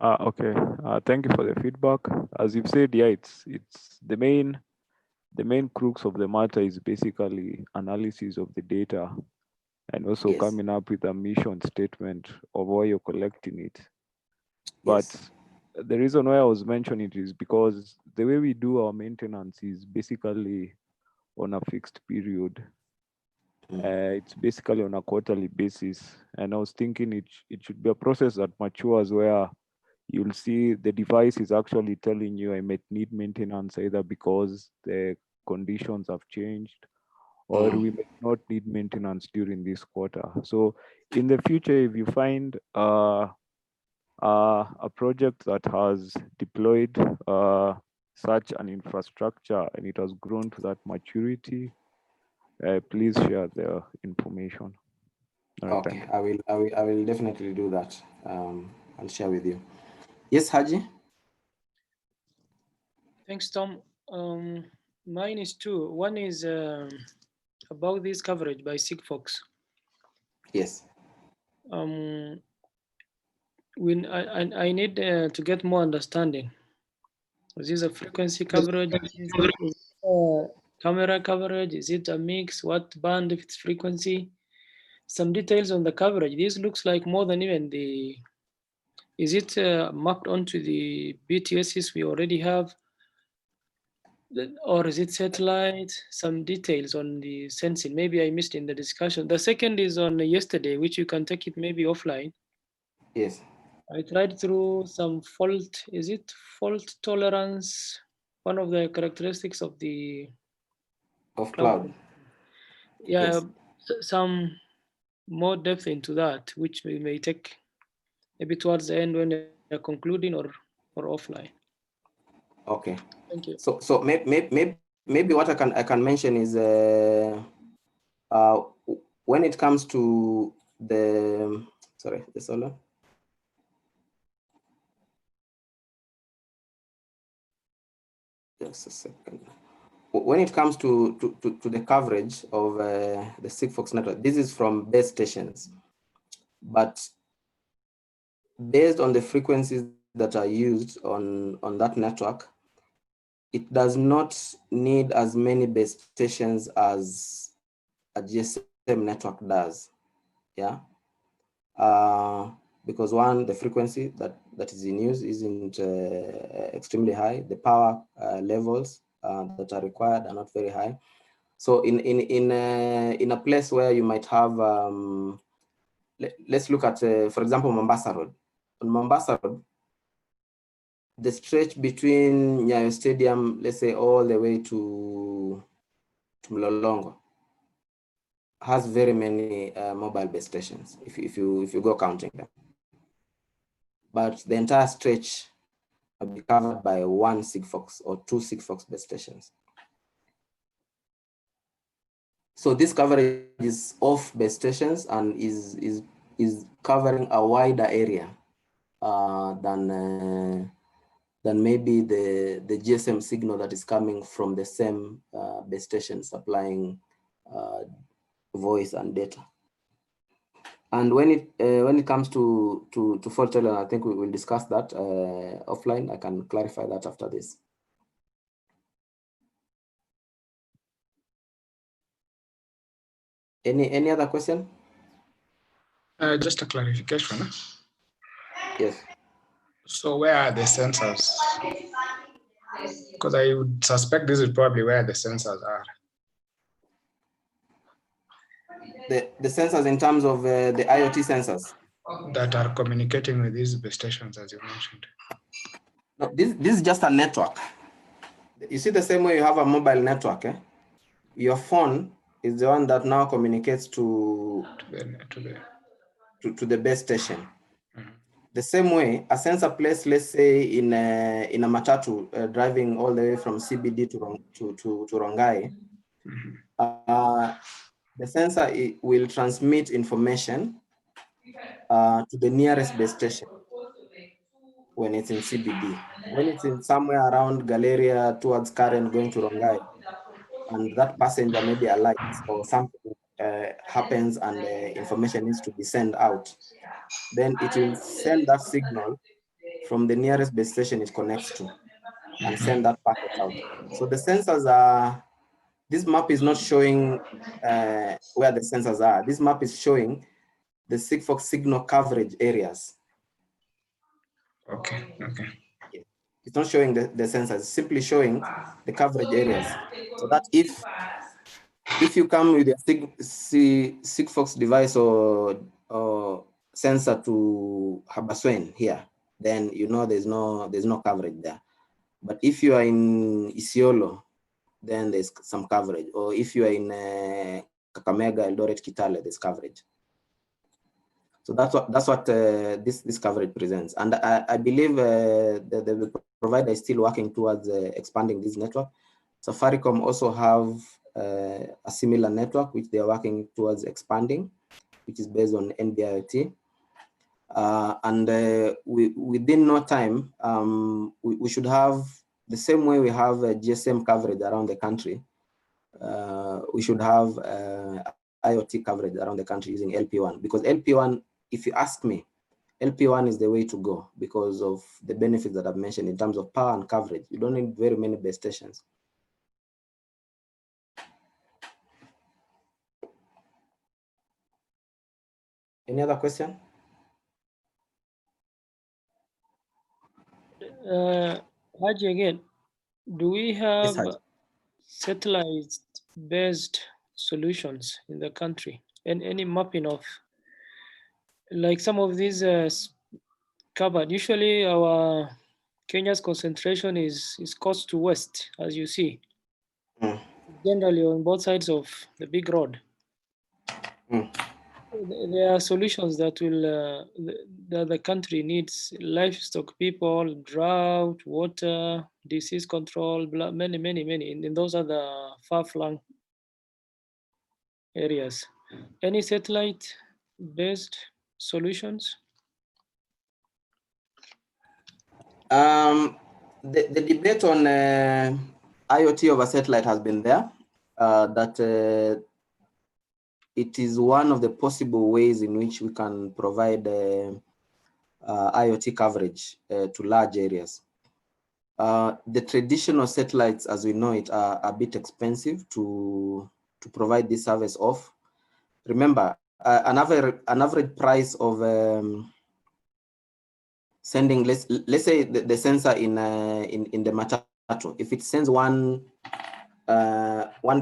Okay, thank you for the feedback. As you've said, yeah, it's the main crux of the matter is basically analysis of the data and also coming up with a mission statement of why you're collecting it. But the reason why I was mentioning it is because the way we do our maintenance is basically on a fixed period. It's basically on a quarterly basis. And I was thinking it should be a process that matures where you'll see the device is actually telling you I might need maintenance either because the conditions have changed or we may not need maintenance during this quarter. So in the future, if you find a project that has deployed such an infrastructure and it has grown to that maturity, please share the information. Okay, I will definitely do that. I'll share with you. Yes, Haji. Thanks, Tom. Mine is two. One is about this coverage by Sigfox. Yes. When I need to get more understanding. Is this a frequency coverage? Is it camera coverage? Is it a mix? What band if it's frequency? Some details on the coverage. This looks like more than even the. Is it mapped onto the BTSs we already have? Or is it satellite? Some details on the sensing. Maybe I missed in the discussion. The second is on yesterday, which you can take it maybe offline. Yes. I tried through some fault. Is it fault tolerance? One of the characteristics of the cloud. Yeah, some more depth into that, which we may take maybe towards the end when they're concluding or offline. Okay. Thank you. So maybe what I can mention is when it comes to the solar. Just a second. When it comes to the coverage of the Sigfox network, this is from base stations, but based on the frequencies that are used on that network, it does not need as many base stations as a GSM network does. Yeah. Because one, the frequency that is in use isn't extremely high. The power levels that are required are not very high. So in a place where you might have, let's look at, for example, Mombasa Road. On Mombasa Road, the stretch between Nyayo Stadium, let's say all the way to Mlolongo, has very many mobile base stations if you go counting them. But the entire stretch will be covered by one Sigfox or two Sigfox base stations. So this coverage is off base stations and is covering a wider area than maybe the GSM signal that is coming from the same base station supplying voice and data. And when it comes to fault tolerance, I think we will discuss that offline. I can clarify that after this. Any other question? Just a clarification. Yes. So where are the sensors? Because I would suspect this is probably where the sensors are. The sensors in terms of the IoT sensors that are communicating with these base stations, as you mentioned. No, this is just a network. You see the same way you have a mobile network. Your phone is the one that now communicates to the base station. The same way, a sensor placed, let's say, in a matatu driving all the way from CBD to Rongai, the sensor will transmit information to the nearest base station when it's in CBD. When it's in somewhere around Galleria towards Karen going to Rongai, and that passenger maybe alights or something happens and information needs to be sent out, then it will send that signal from the nearest base station it connects to and send that packet out. So the sensors are, this map is not showing where the sensors are. This map is showing the Sigfox signal coverage areas. Okay. It's not showing the sensors, it's simply showing the coverage areas. So that if you come with a Sigfox device or sensor to Habaswein here, then you know there's no coverage there. But if you are in Isiolo, then there's some coverage. Or if you are in Kakamega, Eldoret, Kitale, there's coverage. So that's what this coverage presents. And I believe the provider is still working towards expanding this network. Safaricom also have a similar network which they are working towards expanding. which is based on NB-IoT. Within no time, we should have the same way we have GSM coverage around the country. We should have IoT coverage around the country using LP1, because LP1, if you ask me, LP1 is the way to go because of the benefits that I've mentioned in terms of power and coverage. You don't need very many base stations. Any other question? Haji, again, do we have satellite-based solutions in the country, and any mapping of, like some of these covered? Usually our Kenya's concentration is coast to west, as you see, generally on both sides of the big road. There are solutions that will that the country needs: livestock people, drought, water, disease control, many, and those are the far-flung areas. Any satellite-based solutions? The debate on IoT over satellite has been there, that it is one of the possible ways in which we can provide IoT coverage to large areas. The traditional satellites, as we know it, are a bit expensive to provide this service of. Remember, an average price of sending, let's say the sensor in the Matatu, if it sends one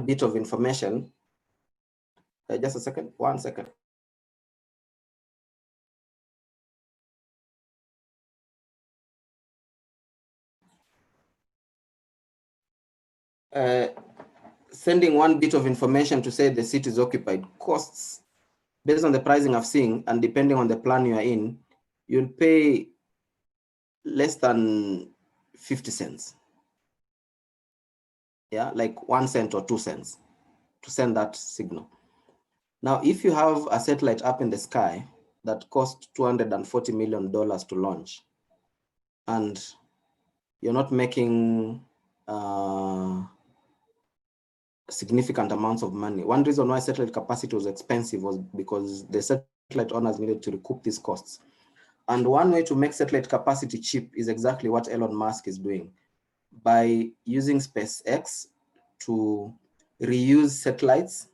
bit of information, just a second, 1 second. Sending one bit of information to say the seat is occupied costs, based on the pricing I've seen, and depending on the plan you are in, you'll pay less than 50 cents. Yeah, like 1 cent or 2 cents to send that signal. Now, if you have a satellite up in the sky that costs $240 million to launch, and you're not making significant amounts of money. One reason why satellite capacity was expensive was because the satellite owners needed to recoup these costs. And one way to make satellite capacity cheap is exactly what Elon Musk is doing, by using SpaceX to reuse satellites,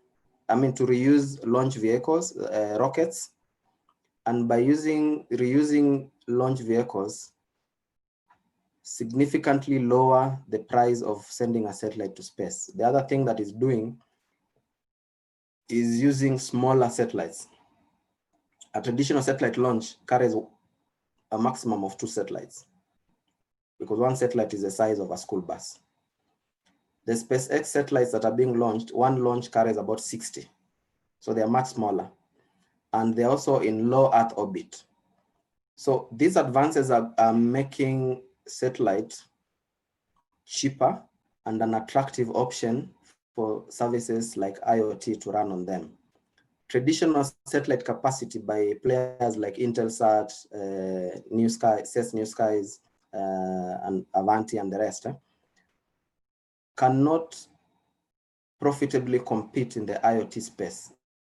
to reuse launch vehicles, rockets, and by reusing launch vehicles, significantly lower the price of sending a satellite to space. The other thing that is doing is using smaller satellites. A traditional satellite launch carries a maximum of 2 satellites, because one satellite is the size of a school bus. The SpaceX satellites that are being launched, one launch carries about 60. So they are much smaller. And they're also in low Earth orbit. So these advances are making satellite cheaper and an attractive option for services like IoT to run on them. Traditional satellite capacity by players like Intelsat, New Sky, CES New Skies, and Avanti and the rest, cannot profitably compete in the IoT space.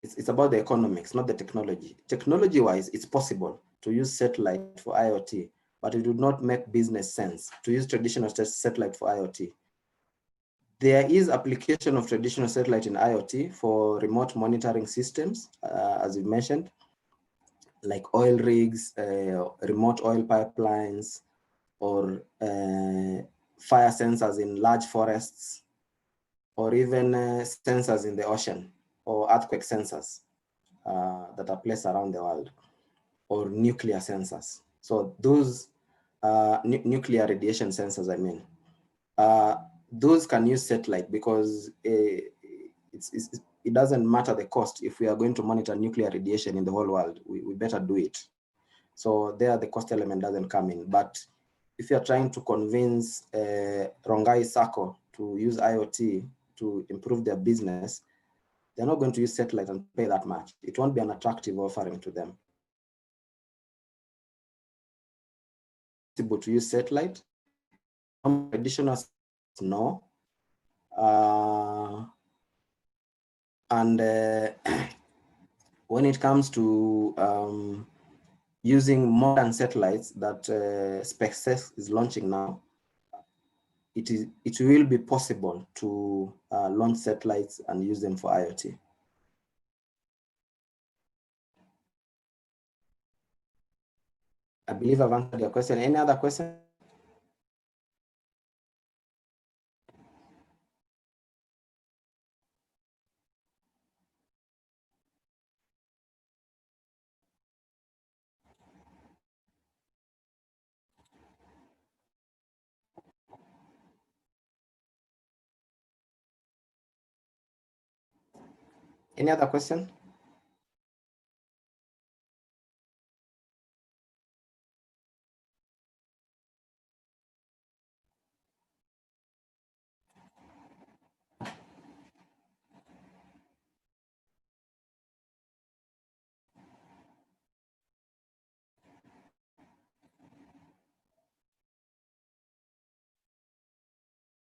It's about the economics, not the technology. Technology-wise, it's possible to use satellite for IoT, but it would not make business sense to use traditional satellite for IoT. There is application of traditional satellite in IoT for remote monitoring systems, as you mentioned, like oil rigs, remote oil pipelines, or fire sensors in large forests, or even sensors in the ocean, or earthquake sensors that are placed around the world, or nuclear sensors. So those nuclear radiation sensors, those can use satellite because it doesn't matter the cost. If we are going to monitor nuclear radiation in the whole world, we better do it. So there the cost element doesn't come in. But if you're trying to convince Rongai Sacco to use IoT to improve their business, they're not going to use satellite and pay that much. It won't be an attractive offering to them. Able to use satellite. Some additional no. And when it comes to using modern satellites that SpaceX is launching now, it will be possible to launch satellites and use them for IoT. I believe I've answered your question. Any other question? Any other question?